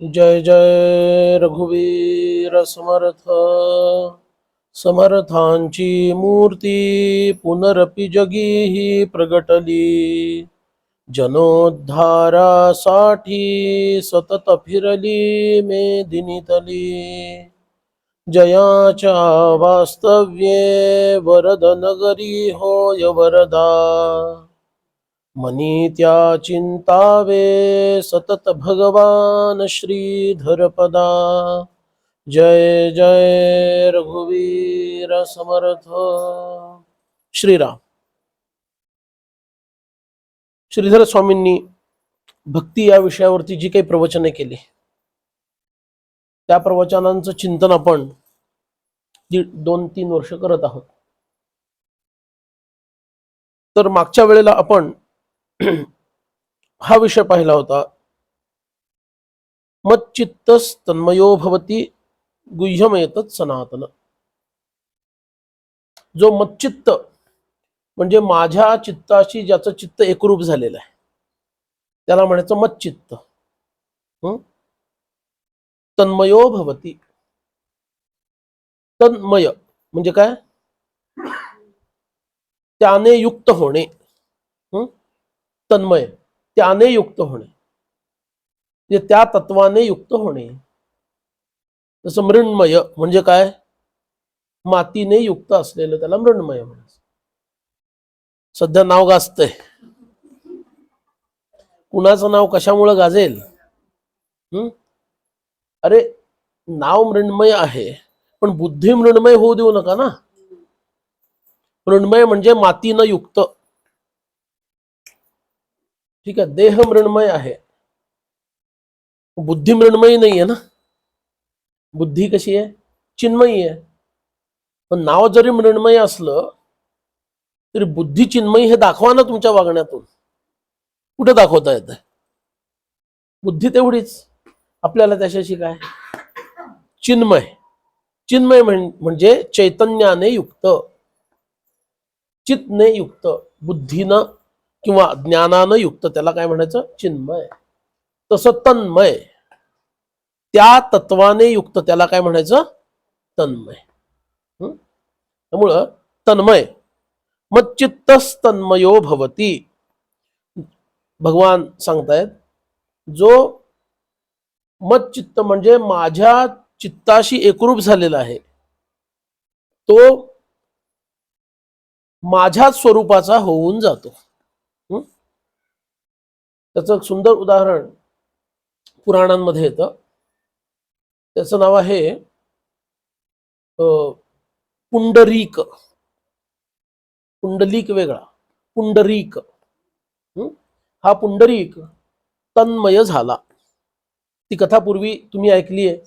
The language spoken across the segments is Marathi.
जय जय रघुवीर समर्थ. समर्थांची मूर्ती पुनरपि जगीही प्रगटली. जनोद्धारासाठी सतत फिरली मेदिनीतली. जयाच्या वास्तव्ये वरद नगरी होय वरदा. मनी त्या चिंतावे सतत भगवान श्रीधरपदा. जय जय रघुवीर समर्थ. श्रीराम. श्रीधर स्वामींनी भक्ती या विषयावरती जी काही प्रवचने केली त्या प्रवचनांचं चिंतन आपण 2-3 वर्ष करत आहोत. तर मागच्या वेळेला आपण हा विषय पाहिला होता, मच्चित्तस तन्मयो भवति गुह्यमेतत् सनातन. जो मच्चित्त म्हणजे माझ्या चित्ताशी ज्याचं चित्त एकरूप झालेलं आहे त्याला म्हणायचं मच्चित्त. तन्मयो भवति. तन्मय म्हणजे काय? त्याने युक्त होणे. तन्मय त्याने युक्त होणे, त्या तत्वाने युक्त होणे. जसं मृण्मय म्हणजे काय? मातीने युक्त असलेलं त्याला मृण्मय म्हणायचं. सध्या नाव गाजतंय. कुणाचं नाव कशामुळे गाजेल? अरे नाव मृण्मय आहे पण बुद्धी मृण्मय होऊ देऊ नका ना. मृण्मय म्हणजे मातीनं युक्त. ठीक आहे, देह मृण्मय आहे, बुद्धी मृण्मयी नाहीये ना. बुद्धी कशी आहे? चिन्मयी आहे. पण नाव जरी मृण्मय असलं तरी बुद्धी चिन्मयी हे दाखवा ना तुमच्या वागण्यातून. कुठे दाखवता येतं? बुद्धी तेवढीच, आपल्याला त्याच्याशी काय? चिन्मय. चिन्मय म्हणजे चैतन्याने युक्त, चित्तने युक्त, बुद्धीनं किंवा ज्ञानानं युक्त, त्याला काय म्हणायचं? चिन्मय. तसं तन्मय त्या तत्वाने युक्त, त्याला काय म्हणायचं? तन्मय. त्यामुळं तन्मय. मच्चित्तस तन्मयो भवति. भगवान सांगतायत जो मच्चित्त म्हणजे माझ्या चित्ताशी एकरूप झालेला आहे तो माझ्या स्वरूपाचा होऊन जातो. त्याचं एक सुंदर उदाहरण पुराणांमध्ये येतं. त्याचं नाव आहे पुंडरीक. पुंडलिक वेगळा, पुंडरीक. हा पुंडरीक तन्मय झाला. ती कथा पूर्वी तुम्ही ऐकली आहे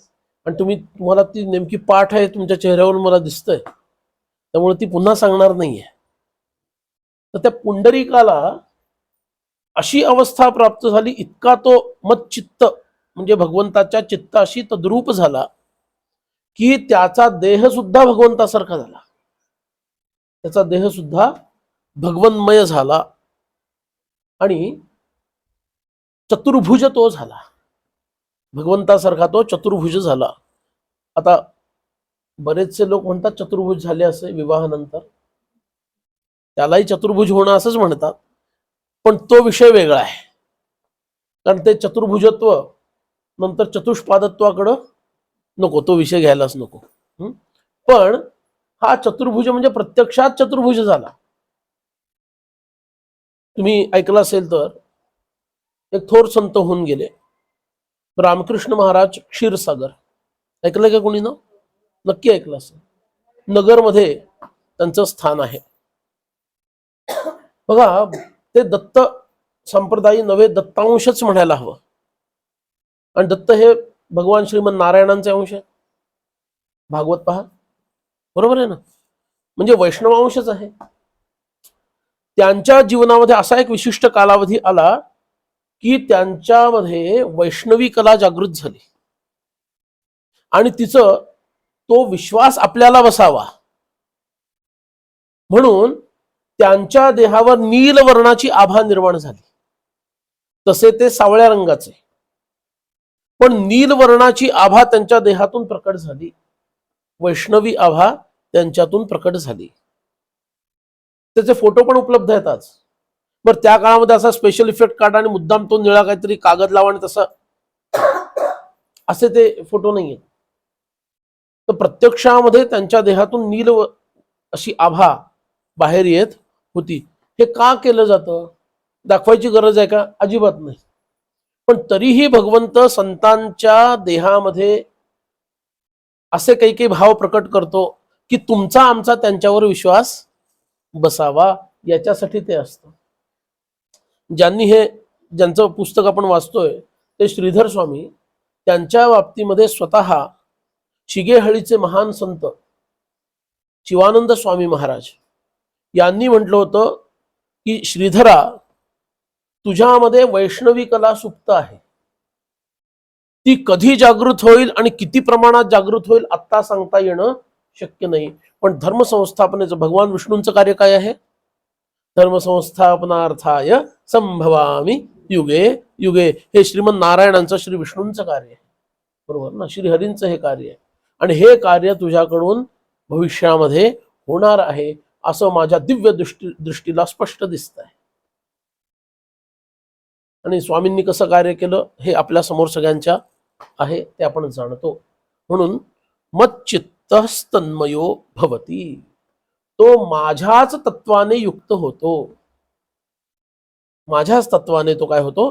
आणि तुम्हाला ती नेमकी पाठ आहे तुमच्या चेहऱ्यावर मला दिसतंय, त्यामुळे ती पुन्हा सांगणार नाहीये. तर त्या पुंडरीकाला अशी अवस्था प्राप्त झाली, इतका तो मच्चित्त म्हणजे भगवंताच्या चित्ताशी तद्रूप झाला की त्याचा देह सुद्धा भगवंतासारखा झाला. त्याचा देह सुद्धा भगवन्मय झाला आणि चतुर्भुज तो झाला. भगवंतासारखा तो चतुर्भुज झाला. आता बरेचसे लोक म्हणतात चतुर्भुज झाले असे विवाहानंतर, त्यालाही चतुर्भुज होणं असंच म्हणतात, पण तो विषय वेगळा आहे. कारण ते चतुर्भुजत्व नंतर चतुष्पादत्वाकडं नको, तो विषय घ्यायलाच नको. पण हा चतुर्भुज म्हणजे प्रत्यक्षात चतुर्भुज झाला. तुम्ही ऐकलं असेल तर एक थोर संत होऊन गेले, रामकृष्ण महाराज क्षीरसागर. ऐकलं का कोणी ना? नक्की ऐकलं असेल. नगरमध्ये त्यांचं स्थान आहे. बघा, ते दत्त संप्रदायी नव्हे, दत्तांशच म्हणायला हवं. आणि दत्त हे भगवान श्रीमन नारायणांचे अंश आहे. भागवत पहा, बरोबर आहे ना? म्हणजे वैष्णवांशच आहे. त्यांच्या जीवनामध्ये असा एक विशिष्ट कालावधी आला की त्यांच्यामध्ये वैष्णवी कला जागृत झाली आणि तिचं तो विश्वास आपल्याला बसावा म्हणून त्यांच्या देहावर नील वर्णाची आभा निर्माण झाली. तसे ते सावळ्या रंगाचे. पण नीलवर्णाची आभा त्यांच्या देहातून प्रकट झाली, वैष्णवी आभा त्यांच्यातून प्रकट झाली. त्याचे फोटो पण उपलब्ध आहेत आज. बरं, त्या काळामध्ये असा स्पेशल इफेक्ट काढा आणि मुद्दाम तो निळा काहीतरी कागद लावा आणि तसं असे ते फोटो नाहीये. तर प्रत्यक्षामध्ये त्यांच्या देहातून नील अशी आभा बाहेर येत होती. हे का केलं जातं? दाखवायची गरज आहे का? अजिबात नाही. पण तरीही भगवंत संतांच्या देहामध्ये असे काही काही भाव प्रकट करतो की तुमचा आमचा त्यांच्यावर विश्वास बसावा, याच्यासाठी ते असतं. ज्यांचं पुस्तक आपण वाचतोय ते श्रीधर स्वामी, त्यांच्या बाबतीमध्ये स्वतः शिगेहळीचे महान संत शिवानंद स्वामी महाराज यांनी म्हटलं होतं की श्रीधरा, तुझ्यामध्ये वैष्णवी कला सुप्त आहे. ती कधी जागृत होईल आणि किती प्रमाणात जागृत होईल आत्ता सांगता येणं शक्य नाही. पण धर्मसंस्थापनेचं भगवान विष्णूंचं कार्य काय आहे? धर्मसंस्थापनार्थाय संभवामी युगे युगे. हे श्रीमन नारायणांचं, श्री विष्णूंचं कार्य आहे, बरोबर ना? श्रीहरींचं हे कार्य आहे. आणि हे कार्य तुझ्याकडून भविष्यामध्ये होणार आहे असं माझ्या दिव्य दृष्टीला स्पष्ट दिसत आहे. आणि स्वामींनी कसं कार्य केलं हे आपल्या समोर सगळ्यांच्या आहे, ते आपण जाणतो. म्हणून मच्चित्तस्तन्मयो भवती, तो माझ्याच तत्वाने युक्त होतो. माझ्याच तत्वाने तो काय होतो?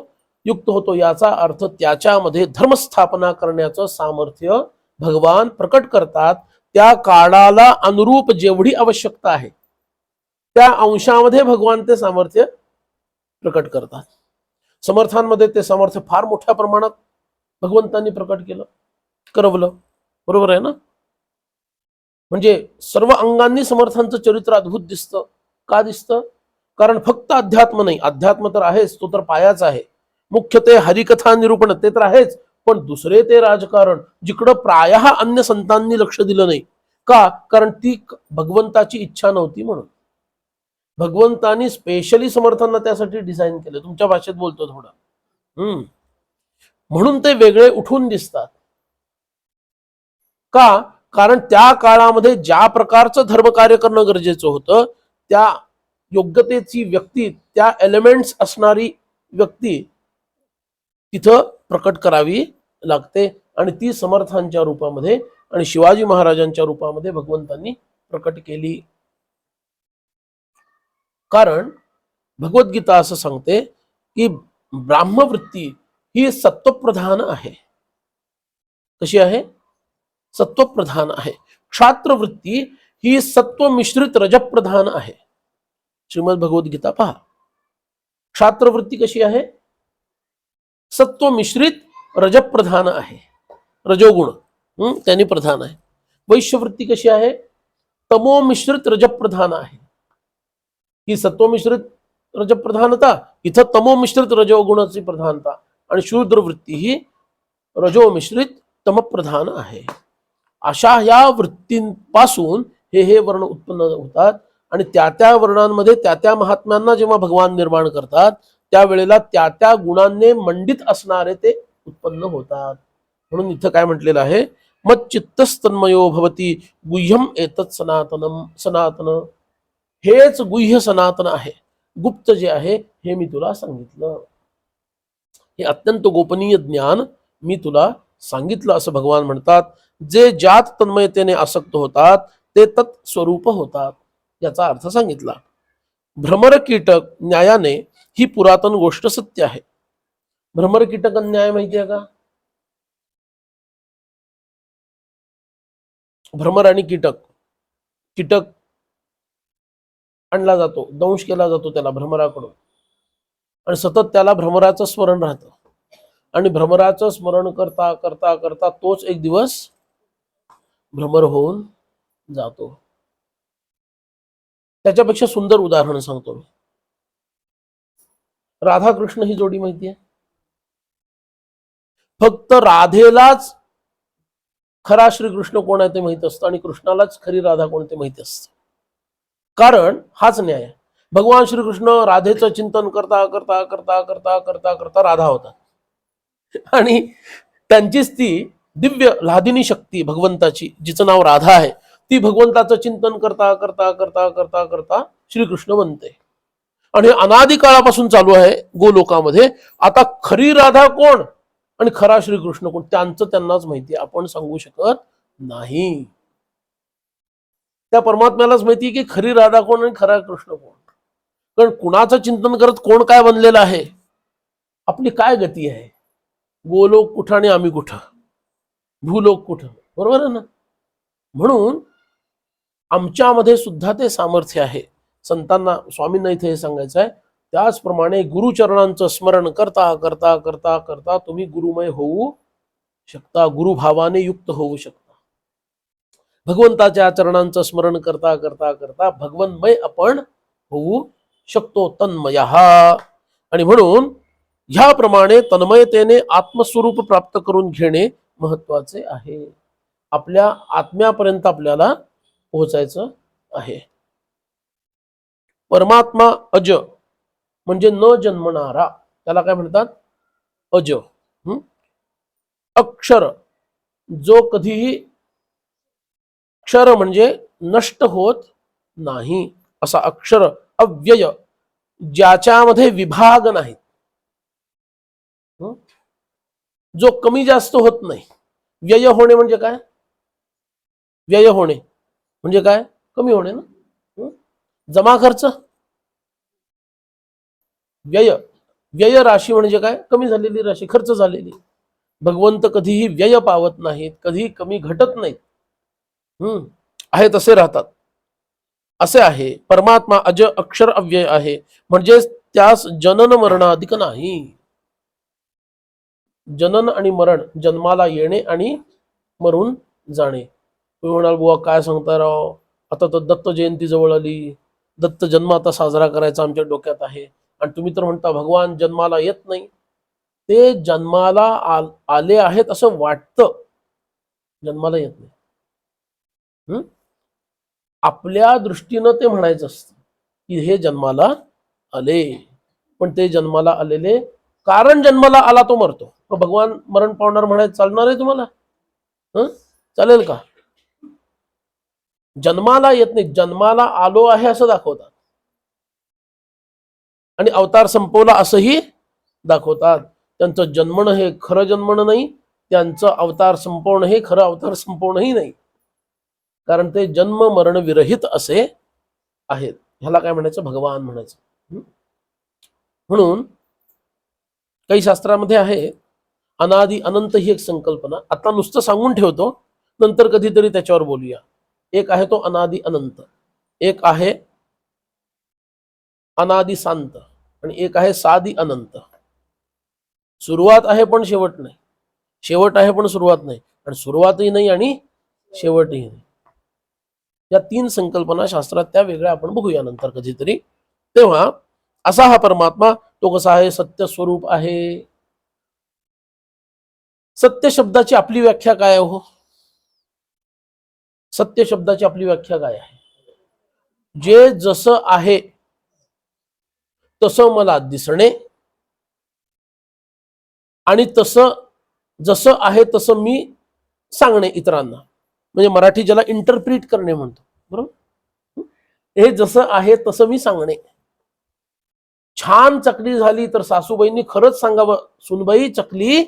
युक्त होतो. याचा अर्थ त्याच्यामध्ये धर्मस्थापना करण्याचं सामर्थ्य भगवान प्रकट करतात. त्या काळाला अनुरूप जेवढी आवश्यकता आहे त्या अंशामध्ये भगवान ते सामर्थ्य प्रकट करतात. समर्थांमध्ये ते सामर्थ्य फार मोठ्या प्रमाणात भगवंतांनी प्रकट केलं, करवलं, बरोबर आहे ना? म्हणजे सर्व अंगांनी समर्थांचं चरित्र अद्भुत दिसतं. का दिसतं? कारण फक्त अध्यात्म नाही, अध्यात्म तर आहेच, तो तर पायाच आहे. मुख्य ते हरिकथा निरूपण ते तर आहेच, पण दुसरे ते राजकारण, जिकडं प्रायः अन्य संतांनी लक्ष दिलं नाही. का? कारण ती भगवंताची इच्छा नव्हती. म्हणून भगवंतांनी स्पेशली समर्थांना त्यासाठी डिझाईन केलं. तुमच्या भाषेत बोलतो थोडं. म्हणून ते वेगळे उठून दिसतात. का? कारण त्या काळामध्ये ज्या प्रकारचं धर्मकार्य करणं गरजेचं होतं, त्या योग्यतेची व्यक्ती, त्या एलिमेंट्स असणारी व्यक्ती तिथं प्रकट करावी लागते. आणि ती समर्थांच्या रूपामध्ये आणि शिवाजी महाराजांच्या रूपामध्ये भगवंतांनी प्रकट केली. कारण भगवद्गीता असं सांगते की ब्राह्मवृत्ती ही सत्वप्रधान आहे. कशी आहे? सत्वप्रधान आहे. क्षात्रवृत्ती ही सत्व मिश्रित रजप्रधान आहे. श्रीमद भगवद्गीता पहा. क्षात्रवृत्ती कशी आहे? सत्व मिश्रित रजप्रधान आहे, रजोगुण त्यांनी प्रधान आहे. वैश्यवृत्ती कशी आहे? तमो मिश्रित रजप्रधान आहे. ही सत्व मिश्रित रजप्रधानता, इथं तमो मिश्रित रजोगुणाची प्रधानता. आणि शूद्रवृत्ती ही रजो मिश्रित तमप्रधान आहे. अशा या वृत्तींपासून हे वर्ण उत्पन्न होतात. आणि त्या वर्णांमध्ये त्या महात्म्यांना जेव्हा भगवान निर्माण करतात त्यावेळेला त्या गुणांनी मंडित असणारे ते उत्पन्न होतात. म्हणून इथं काय म्हटलेलं आहे? मच्चित्तस्तन्मयो भवती गुह्यम एतत् सनातनम. सनातन हेच गुह्य सनातन आहे. गुप्त जे आहे हे मी तुला सांगितलं. हे अत्यंत गोपनीय ज्ञान मी तुला सांगितलं असं भगवान म्हणतात. जे ज्यात तन्मयतेने आसक्त होतात ते तत्स्वरूप होतात, याचा अर्थ सांगितला. भ्रमर कीटक न्यायाने ही पुरातन गोष्ट सत्य आहे. भ्रमर कीटक न्याय माहिती आहे का? भ्रमर आणि कीटक, कीटक आणला जातो, दंश केला जातो त्याला भ्रमराकडून, आणि सतत त्याला भ्रमराचं स्मरण राहतं. आणि भ्रमराचं स्मरण करता करता करता तोच एक दिवस भ्रमर होऊन जातो. त्याच्यापेक्षा सुंदर उदाहरण सांगतो मी. राधा कृष्ण ही जोडी माहिती आहे? फक्त राधेलाच खरा श्रीकृष्ण कोण आहे ते माहित असतं आणि कृष्णालाच खरी राधा कोण ते माहिती असतं. कारण हाच न्याय आहे. भगवान श्रीकृष्ण राधेचं चिंतन करता करता करता करता करता करता राधा होता. आणि त्यांचीच ती दिव्य लादिनी शक्ती भगवंताची, जिचं नाव राधा आहे, ती भगवंताचं चिंतन करता करता करता करता करता श्रीकृष्ण बनते. आणि अनादी काळापासून चालू आहे गोलोकामध्ये. आता खरी राधा कोण आणि खरा श्रीकृष्ण कोण, त्यांचं त्यांनाच माहिती, आपण सांगू शकत नाही. त्या परमात्म्यालाच माहिती की खरी राधा कोण आणि खरा कृष्ण कोण. कारण कुणाचं चिंतन करत कोण काय बनलेलं आहे, आपली काय गती आहे, गोलोक कुठं आणि आम्ही कुठं, भूलोक कुठं, बरोबर आहे ना. म्हणून आमच्यामध्ये सुद्धा ते सामर्थ्य आहे. संतांना, स्वामींना इथे हे सांगायचं आहे, त्याचप्रमाणे गुरुचरणांचं स्मरण करता करता करता करता तुम्ही गुरुमय होऊ शकता, गुरुभावाने युक्त होऊ शकता. भगवंताच्या चरणांचं स्मरण करता करता करता भगवन्मय आपण होऊ शकतो, तन्मयः. आणि म्हणून ह्याप्रमाणे तन्मयतेने आत्मस्वरूप प्राप्त करून घेणे महत्वाचे आहे. आपल्या आत्म्यापर्यंत आपल्याला पोहोचायचं आहे. परमात्मा अज म्हणजे न जन्मणारा, त्याला काय म्हणतात, अज. अक्षर, जो कधीही, अक्षर म्हणजे नष्ट होत नाही असा अक्षर. अव्यय, ज्याच्यामध्ये विभाग नाहीत, जो कमी जास्त होत नाही. व्यय होणे म्हणजे काय, व्यय होणे म्हणजे काय, कमी होणे ना. जमा खर्च, व्यय, व्यय राशी म्हणजे काय, कमी झालेली राशी, खर्च झालेली. भगवंत कधीही व्यय पावत नाहीत, कधीही कमी घटत नाहीत, आहे तसे राहतात. असे आहे परमात्मा. अज, अक्षर, अव्यय आहे, म्हणजे त्यास जनन मरणाधिक नाही. जनन आणि मरण, जन्माला येणे आणि मरून जाणे. तुम्ही म्हणाल बुवा काय सांगता राव, आता तर दत्त जयंती जवळ आली, दत्त जन्म आता साजरा करायचा आमच्या डोक्यात आहे, आणि तुम्ही तर म्हणता भगवान जन्माला येत नाही. ते जन्माला आले आहेत असं वाटतं, जन्माला येत नाही. आपल्या दृष्टीनं ते म्हणायचं असतं की हे जन्माला आले, पण ते जन्माला आलेले, कारण जन्माला आला तो मरतो. भगवान मरण पावणार म्हणायचं चालणार आहे तुम्हाला? चालेल का? जन्माला येत नाही, जन्माला आलो आहे असं दाखवतात, आणि अवतार संपवला असंही दाखवतात. त्यांचं जन्मणं हे खरं जन्मणं नाही, त्यांचं अवतार संपवणं हे खरं अवतार संपवणंही नाही, कारण ते जन्म मरण विरहित असे आहेत. ह्याला काय म्हणायचं, भगवान म्हणायचं. म्हणून काही शास्त्रामध्ये आहे अनादि अनंत ही एक संकल्पना. आता नुसतं सांगून ठेवतो, नंतर कधीतरी त्याच्यावर बोलूया. एक आहे तो अनादि अनंत, एक आहे अनादि शांत, आणि एक आहे सादी अनंत. सुरुवात आहे पण शेवट नाही, शेवट आहे पण सुरुवात नाही, आणि सुरुवातही नाही आणि शेवटही नाही. या तीन संकल्पना शास्त्रात त्या वेगळ्या आपण बघूया नंतर कधीतरी. तेव्हा असा हा परमात्मा, तो कसा आहे, सत्य स्वरूप आहे. सत्य शब्दाची आपली व्याख्या काय आहे हो? सत्य शब्दाची आपली व्याख्या काय आहे? जे जसं आहे तसं मला दिसणे, आणि तसं जसं आहे तसं मी सांगणे इतरांना, म्हणजे मराठी ज्याला इंटरप्रिट करणे म्हणतो, बरोबर. हे जसं आहे तसं मी सांगणे. छान चकली झाली तर सासूबाईंनी खरंच सांगावं, सुनबाई चकली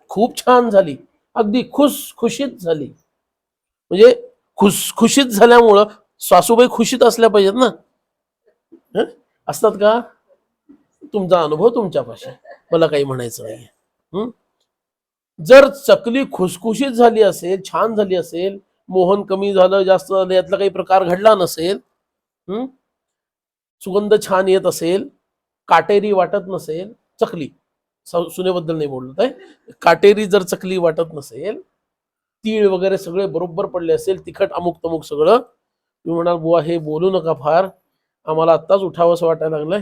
खूप छान झाली, अगदी खुशखुशीत झाली. म्हणजे खुशखुशीत झाल्यामुळं सासूबाई खुशीत असल्या पाहिजेत ना. असतात का? तुमचा अनुभव तुमच्यापाशी, मला काही म्हणायचं नाही. जर चकली खुशखुशीत झाली असेल, छान झाली असेल, मोहन कमी झालं जास्त झालं यातला काही प्रकार घडला नसेल, सुगंध छान येत असेल, काटेरी वाटत नसेल चकली, सुनेबद्दल नाही बोलत आहे, काटेरी जर चकली वाटत नसेल, तीळ वगैरे सगळे बरोबर पडले असेल, तिखट अमुक तमुक सगळं, तुम्ही म्हणाल बुवा हे बोलू नका फार, आम्हाला आत्ताच उठावं असं वाटायला लागलंय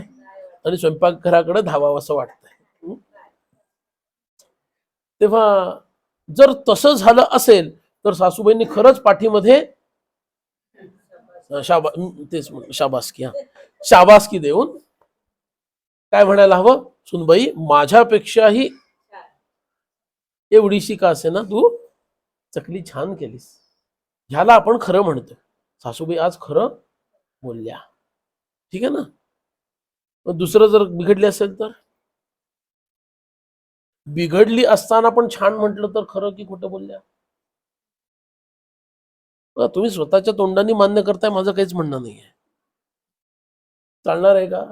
आणि स्वयंपाकघराकडे धावावं असं वाटतंय. तेव्हा जर तसं झालं असेल तर सासूबाईंनी खरंच पाठीमध्ये शाबासकी देऊन काय म्हणायला हवं, सुनबाई माझ्यापेक्षाही एवढीशी का असे ना तू चकली छान केलीस. ह्याला आपण खरं म्हणतो. सासूबाई आज खरं बोलल्या. ठीक आहे ना. मग दुसरं जर बिघडले असेल तर, बिघडली असताना पण छान म्हटलं तर खरं की खोटं बोलल्या. तुम्ही स्वतःच्या तोंडाने मान्य करताय, माझं काहीच म्हणणं नाहीये. चालणार आहे का?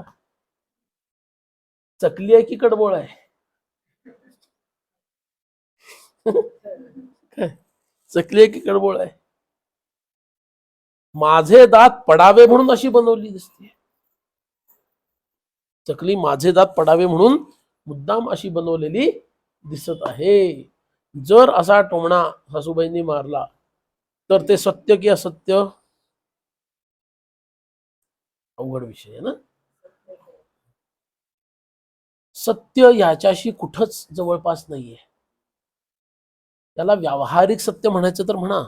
चकली आहे की कडबोळ आहे? काय चकली आहे की कडबोळ आहे? माझे दात पडावे म्हणून अशी बनवली दिसते. चकली माझे दात पडावे म्हणून मुद्दाम अशी बनवलेली दिसत आहे. जर असा टोमणा सासूबाईंनी मारला तर ते सत्य की असत्य? अवघड विषय आहे ना. सत्य याच्याशी कुठंच जवळपास नाहीये. त्याला व्यावहारिक सत्य म्हणायचं तर म्हणा.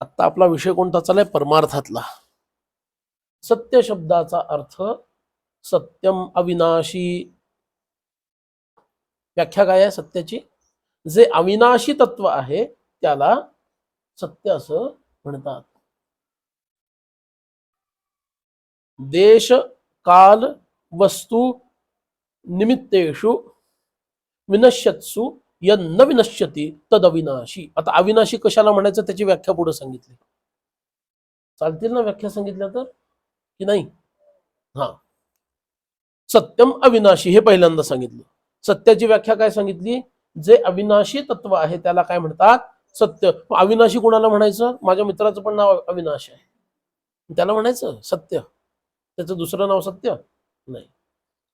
आता आपला विषय कोणता चालाय? परमार्थातला. सत्य शब्दाचा अर्थ सत्यम अविनाशी. व्याख्या काय आहे सत्याची? जे अविनाशी तत्व आहे त्याला सत्य असं म्हणतात. देश काल वस्तू निमित्तेषु विनश्यत्सु यन्न विनश्यती तद अविनाशी. आता अविनाशी कशाला म्हणायचं त्याची व्याख्या पुढे सांगितली. चालतील ना व्याख्या सांगितल्या तर की नाही? हा, सत्यम अविनाशी हे पहिल्यांदा सांगितलं. सत्याची व्याख्या काय सांगितली? जे अविनाशी तत्व आहे त्याला काय म्हणतात? सत्य. अविनाशी कोणाला म्हणायचं? माझ्या मित्राचं पण नाव अविनाश आहे, त्याला म्हणायचं सत्य? त्याचं दुसरं नाव सत्य नाही.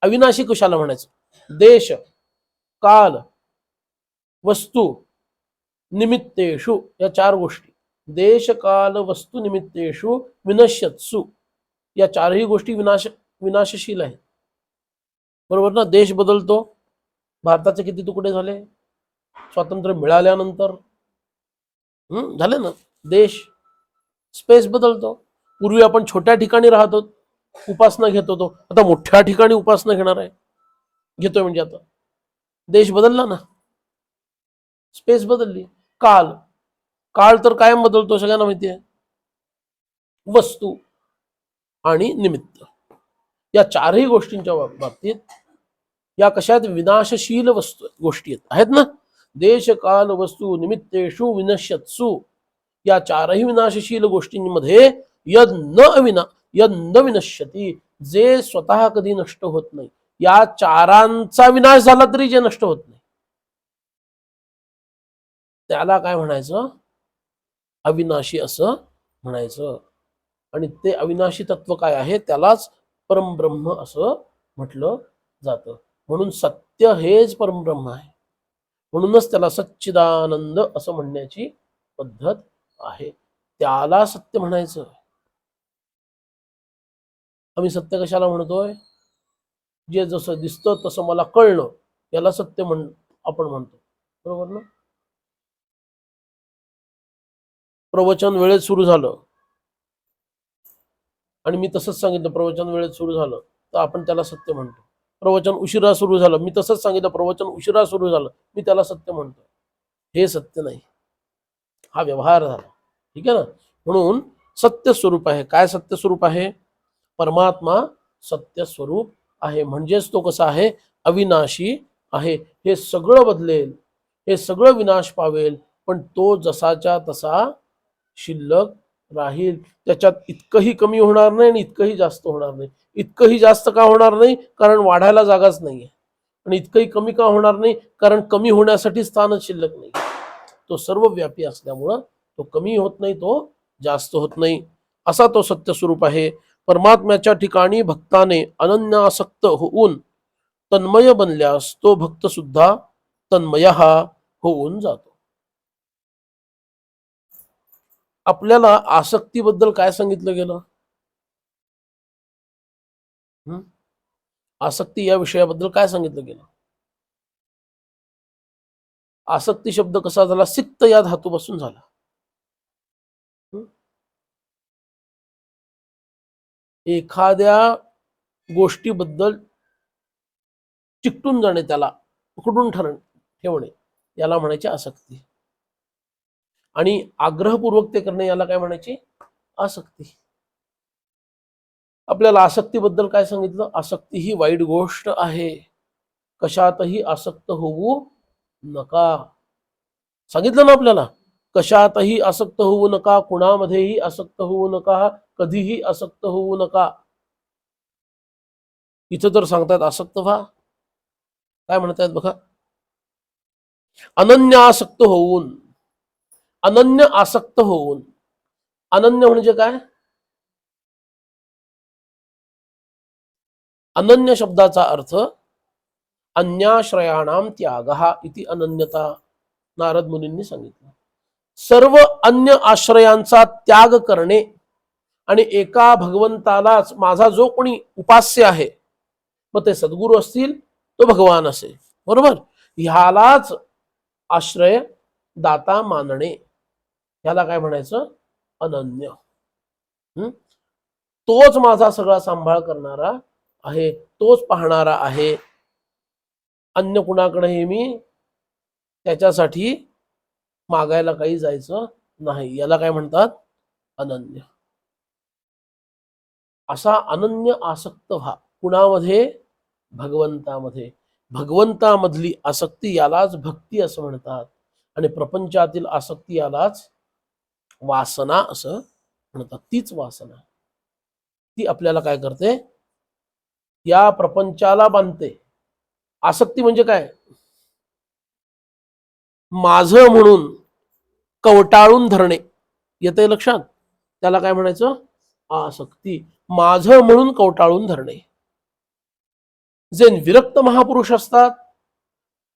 अविनाशी कशाला म्हणायचं? देश काल वस्तू निमित्तेषु या चार गोष्टी. देश काल वस्तू निमित्तेषु विनश्यत्सु या चारही गोष्टी विनाशशील आहेत. बरोबर ना. देश बदलतो. भारताचे किती तुकडे झाले स्वातंत्र्य मिळाल्यानंतर? झाले ना. देश. स्पेस बदलतो. पूर्वी आपण छोट्या ठिकाणी राहतो, उपासना घेत होतो, आता मोठ्या ठिकाणी उपासना घेणार आहे, घेतोय. म्हणजे आता देश बदलला ना, स्पेस बदलली. काल, काळ तर कायम बदलतो, सगळ्यांना माहिती आहे. वस्तू आणि निमित्त या चारही गोष्टींच्या बाबतीत या कशात? विनाशशील वस्तू गोष्टी आहेत ना. देश काल वस्तू निमित्तेषु विनश्यत्सु या चारही विनाशशील गोष्टींमध्ये यद न विनश्यती, जे स्वतः कधी नष्ट होत नाही. या चारांचा विनाश झाला तरी जे नष्ट होत नाही त्याला काय म्हणायचं? अविनाशी असं म्हणायचं. आणि ते अविनाशी तत्व काय आहे त्यालाच परमब्रह्म असं म्हटलं जातं. म्हणून सत्य हेच परमब्रह्म आहे. म्हणूनच त्याला सच्चिदानंद असं म्हणण्याची पद्धत आहे. त्याला सत्य म्हणायचं. आम्ही सत्य कशाला म्हणतोय? जे जसं दिसतं तसं मला कळलं याला सत्य आपण म्हणतो. बरोबर ना. प्रवचन वेळेत सुरू झालं आणि मी तसंच सांगितलं प्रवचन वेळेत सुरू झालं तर आपण त्याला सत्य म्हणतो. प्रवचन उशिरा सुरू झालं, मी तसंच सांगितलं प्रवचन उशिरा सुरू झालं, मी त्याला सत्य म्हणतो. हे सत्य नाही, हा व्यवहार झाला. ठीक आहे ना. म्हणून सत्य स्वरूप आहे. काय सत्य स्वरूप आहे? परमात्मा सत्य स्वरूप आहे. म्हणजेच तो कसा आहे? अविनाशी आहे. हे सगळं बदलेल, हे सगळं विनाश पावेल, पण तो जसाच्या तसा शिल्लक राहील. त्याच्यात इतकंही कमी होणार नाही आणि इतकंही जास्त होणार नाही. इतकंही जास्त का होणार नाही? कारण वाढायला जागाच नाहीये. आणि इतकंही कमी का होणार नाही? कारण कमी होण्यासाठी स्थानच शिल्लक नाही. तो सर्व व्यापी असल्यामुळं तो कमी होत नाही, तो जास्त होत नाही. असा तो सत्य स्वरूप आहे. परमात्म्याच्या ठिकाणी भक्ताने अनन्यासक्त होऊन तन्मय बनल्यास तो भक्त सुद्धा तन्मय होऊन जातो. आपल्याला आसक्तीबद्दल काय सांगितलं गेलं? आसक्ती या विषयाबद्दल काय सांगितलं गेलं? आसक्ती शब्द कसा झाला? सिक्त या धातूपासून झाला. एखाद्या गोष्टीबद्दल चिकटून जाणे, त्याला पकडून ठेवणे, याला म्हणायची आसक्ती. आणि आग्रहपूर्वक ते करणे याला काय म्हणायची? आसक्ती. आपल्याला आसक्तीबद्दल काय सांगितलं? आसक्ती ही वाईट गोष्ट आहे, कशातही आसक्त होऊ नका. सांगितलं ना आपल्याला, कशातही आसक्त होऊ नका, कुणामध्येही आसक्त होऊ नका, कधीही आसक्त होऊ नका. इथं तर सांगतात आसक्त व्हा. काय म्हणतात बघा, अनन्य आसक्त होऊन, अनन्य आसक्त होऊन. अनन्य म्हणजे काय? अनन्य शब्दाचा अर्थ अन्याश्रयाणाम त्यागः इति अनन्यता. नारद मुनींनी सांगितलं. सर्व अन्य आश्रयांचा त्याग करणे आणि एका भगवंतालाच, माझा जो कोणी उपास्य आहे, मग ते सद्गुरू असतील, तो भगवान असेल, बरोबर, ह्यालाच आश्रय दाता मानणे, ह्याला काय म्हणायचं? अनन्य. तोच माझा सगळा सांभाळ करणारा आहे, तोच पाहणारा आहे, अन्य कुणाकडेही मी त्याच्यासाठी मागायला काही जायचं नाही, याला काय म्हणतात? अनन्य. असा अनन्य आसक्त व्हा. कुणामध्ये? भगवंतामध्ये. भगवंतामधली आसक्ती यालाच भक्ती असं म्हणतात, आणि प्रपंचातील आसक्ती यालाच वासना असं म्हणतात. तीच वासना, ती आपल्याला काय करते? या प्रपंचाला बांधते. आसक्ती म्हणजे काय? माझं म्हणून कवटाळून धरणे. येतंय लक्षात? त्याला काय म्हणायचं? आसक्ती. माझं म्हणून कवटाळून धरणे. जे विरक्त महापुरुष असतात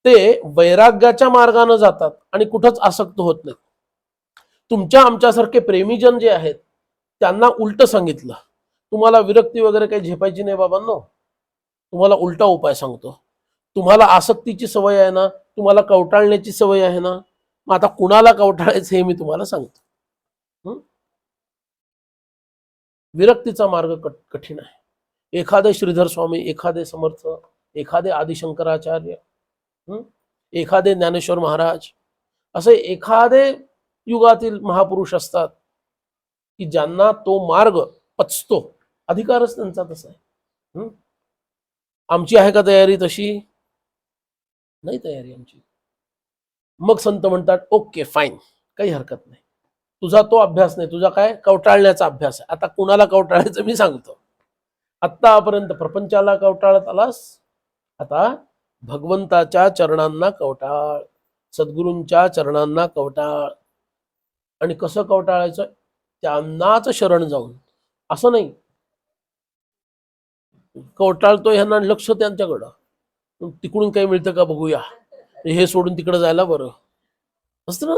ते वैराग्याच्या मार्गाने जातात आणि कुठंच आसक्त होत नाही. तुमच्या आमच्यासारखे प्रेमीजन जे आहेत त्यांना उलट सांगितलं, तुम्हाला विरक्ती वगैरे काही झेपायची नाही बाबांनो, तुम्हाला उलटा उपाय सांगतो. तुम्हाला आसक्तीची सवय आहे ना, तुम्हाला कवटाळण्याची सवय आहे ना, मग आता कुणाला कवटाळायचं हे मी तुम्हाला सांगतो. विरक्तीचा मार्ग कठीण आहे. एखादे श्रीधर स्वामी, एखादे समर्थ, एखादे आदिशंकराचार्य, एखादे ज्ञानेश्वर महाराज, असे एखादे युगातील महापुरुष असतात की ज्यांना तो मार्ग पचतो. अधिकारच त्यांचा तसा आहे. आमची आहे का तयारी तशी? नाही तयारी आमची. मग संत म्हणतात ओके फाईन, काही हरकत नाही, तुझा तो अभ्यास नाही, तुझा काय कवटाळण्याचा अभ्यास आहे. आता कुणाला कवटाळायचं मी सांगतो. आत्तापर्यंत प्रपंचाला कवटाळत आलास, आता भगवंताच्या चरणांना कवटाळ, सद्गुरूंच्या चरणांना कवटाळ. आणि कसं कवटाळायचं? त्यांनाच शरण जाऊन. असं नाही कवटाळतो ह्यांना लक्ष त्यांच्याकडं, तिकडून काही मिळतं का बघूया, हे सोडून तिकडे जायला बरं असतं ना.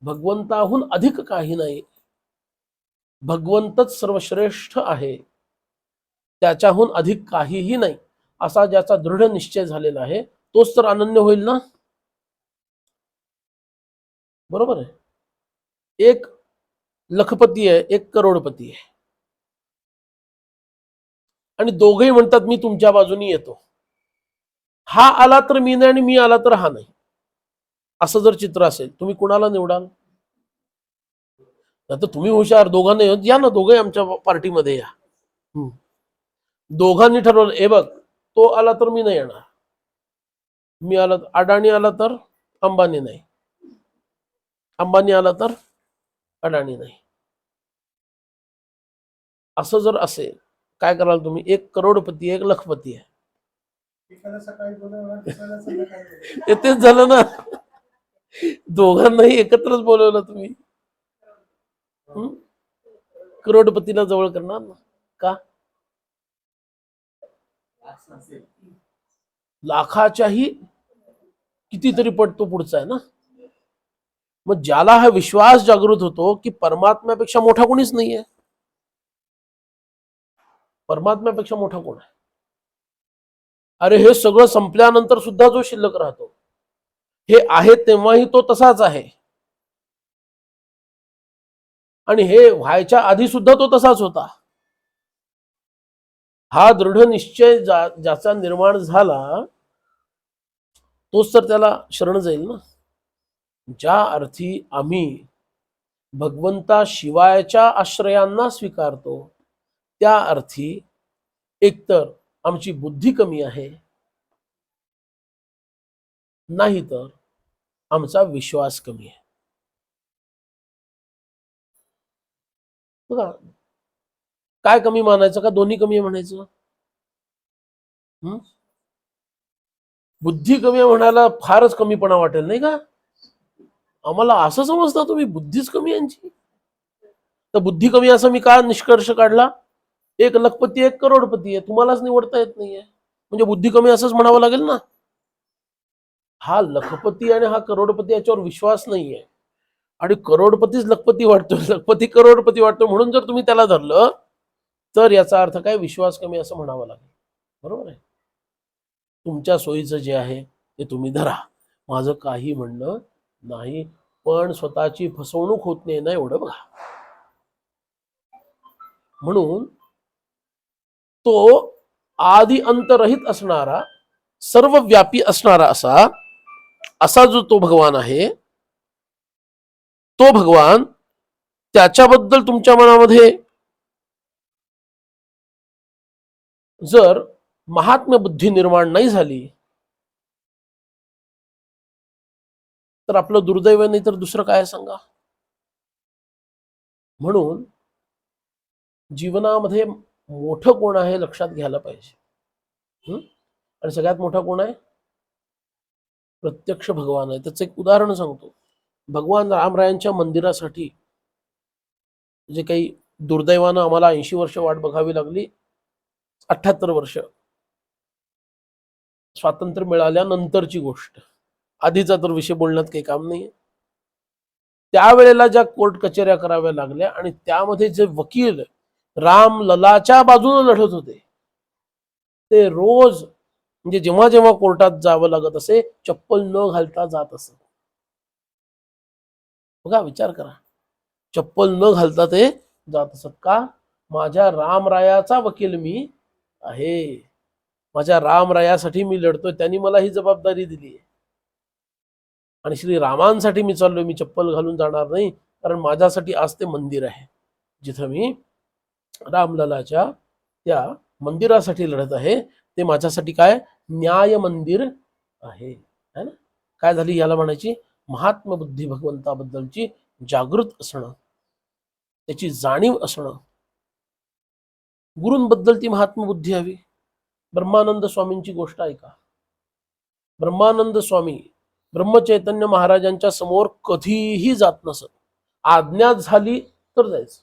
भगवंताहून अधिक काही नाही, भगवंतच सर्वश्रेष्ठ आहे, त्याच्याहून अधिक काहीही नाही, असा ज्याचा दृढ निश्चय झालेला आहे तोच तर अनन्य होईल ना. बरोबर आहे. एक लखपती आहे, एक करोडपती आहे, आणि दोघेही म्हणतात मी तुमच्या बाजूनी येतो. हा आला तर मी नाही, आणि मी आला तर हा नाही, असं जर चित्र असेल, तुम्ही कुणाला निवडाल? आता तुम्ही हुशार, दोघांना या ना, दोघे आमच्या पार्टीमध्ये या. दोघांनी ठरवलं, हे बघ, तो आला तर मी नाही येणार, मी आला, अडाणी आला तर अंबानी नाही, अंबानी आला तर अडाणी नाही, असं जर असेल काय कराल तुम्ही? एक करोडपती, एक लखपती आहे, तेच झालं ना. दोघांनाही एकत्रच बोलवलं तुम्ही, करोडपतीला जवळ करणार ना. का? लाखाच्याही कितीतरी पट तो पुढचा आहे ना. मग ज्याला हा विश्वास जागृत होतो की परमात्म्यापेक्षा मोठा कोणीच नाहीये, परमात्म्यापेक्षा मोठा कोण आहे? अरे हे सगळं संपल्यानंतर सुद्धा जो शिल्लक राहतो, हे आहे तेव्हाही तो तसाच आहे, आणि हे व्हायच्या आधी सुद्धा तो तसाच होता. हा दृढ निश्चय ज्याचा निर्माण झाला तोच तर त्याला शरण जाईल ना. ज्या अर्थी आम्ही भगवंता शिवायच्या आश्रयांना स्वीकारतो, त्या अर्थी एकतर आमची बुद्धी कमी आहे, नाही तर आमचा विश्वास कमी आहे. बघा, काय कमी मानायचं का दोन्ही कमी आहे म्हणायचं? बुद्धी कमी आहे म्हणायला फारच कमीपणा वाटेल नाही का? आम्हाला असं समजता तुम्ही बुद्धीच कमी यांची. तर बुद्धी कमी असं मी का निष्कर्ष काढला? एक लखपती एक करोडपती आहे, तुम्हालाच निवडता येत नाहीये, म्हणजे बुद्धी कमी असंच म्हणावं लागेल ना. हा लखपती आणि हा करोडपती याच्यावर विश्वास नाहीये, आणि करोडपतीच लखपती वाटतो, लखपती करोडपती वाटतो, म्हणून जर तुम्ही त्याला धरलं तर याचा अर्थ काय? विश्वास कमी असं म्हणावं लागेल. बरोबर आहे. तुमच्या सोयीचं जे आहे ते तुम्ही धरा, माझं काही म्हणणं नाही, पण स्वतःची फसवणूक होत नाही ना एवढं बघा. म्हणून तो आदि अंतरहित असणारा, सर्वव्यापी असणारा असा असा जो तो भगवान आहे, तो भगवान, त्याच्याबद्दल तुमच्या मनामध्ये जर महात्म्य बुद्धी निर्माण नाही झाली तर आपलं दुर्दैव नाही तर दुसरं काय सांगा. म्हणून जीवनामध्ये मोठं कोण आहे लक्षात घ्यायला पाहिजे. आणि सगळ्यात मोठा कोण आहे? प्रत्यक्ष भगवान आहे. त्याचं एक उदाहरण सांगतो. भगवान रामरायांच्या मंदिरासाठी जे काही दुर्दैवानं आम्हाला 80 वर्ष वाट बघावी लागली, 78 वर्ष, स्वातंत्र्य मिळाल्यानंतरची गोष्ट, आधीचा तर विषय बोलण्यात काही काम नाही. त्यावेळेला ज्या कोर्ट कचेऱ्या कराव्या लागल्या आणि त्यामध्ये जे वकील राम ललाच्या बाजूने लढत होते, ते रोज म्हणजे जेव्हा जेव्हा कोर्टात जावं लागत असे, चप्पल न घालता जात असत. बघा, विचार करा, चप्पल न घालता ते जात असत. का? माझ्या रामरायाचा वकील मी आहे, माझ्या रामरायासाठी मी लढतोय, त्यांनी मला ही जबाबदारी दिली आहे, आणि श्री रामांसाठी मी चाललोय, मी चप्पल घालून जाणार नाही, कारण माझ्यासाठी आज ते मंदिर आहे जिथं मी रामललाच्या त्या मंदिरासाठी लढत आहे. ते माझ्यासाठी काय? न्याय मंदिर आहे है ना. काय झाली याला म्हणायची? महात्म बुद्धी, भगवंताबद्दलची जागृत असणं, त्याची जाणीव असणं. गुरूंबद्दल ती महात्म बुद्धी हवी. ब्रह्मानंद स्वामींची गोष्ट ऐका. ब्रह्मानंद स्वामी ब्रह्मचैतन्य महाराजांच्या समोर कधीही जात नसत. आज्ञा झाली तर जायचं,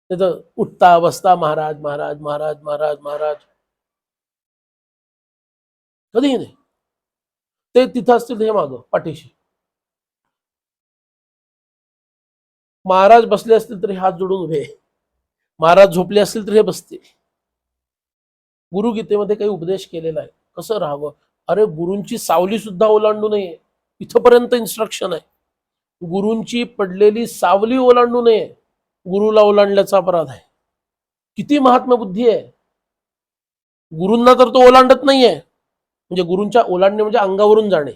तिथं उठता बसता महाराज महाराज महाराज महाराज महाराज, कधीही नाही. ते तिथं असतील हे मागं पाठीशी, महाराज बसले असतील तरी हात जोडून उभे, महाराज झोपले असतील तर हे बसतील. गुरुगीतेमध्ये काही उपदेश केलेला आहे कसं राहावं. अरे, गुरूंची सावली सुद्धा ओलांडू नये, इथपर्यंत इन्स्ट्रक्शन आहे. गुरूंची पडलेली सावली ओलांडू नये, गुरुला ओलांडल्याचा अपराध आहे. किती महात्मा बुद्धी आहे. गुरूंना तर तो ओलांडत नाहीये, म्हणजे गुरूंच्या ओलांडणे म्हणजे अंगावरून जाणे,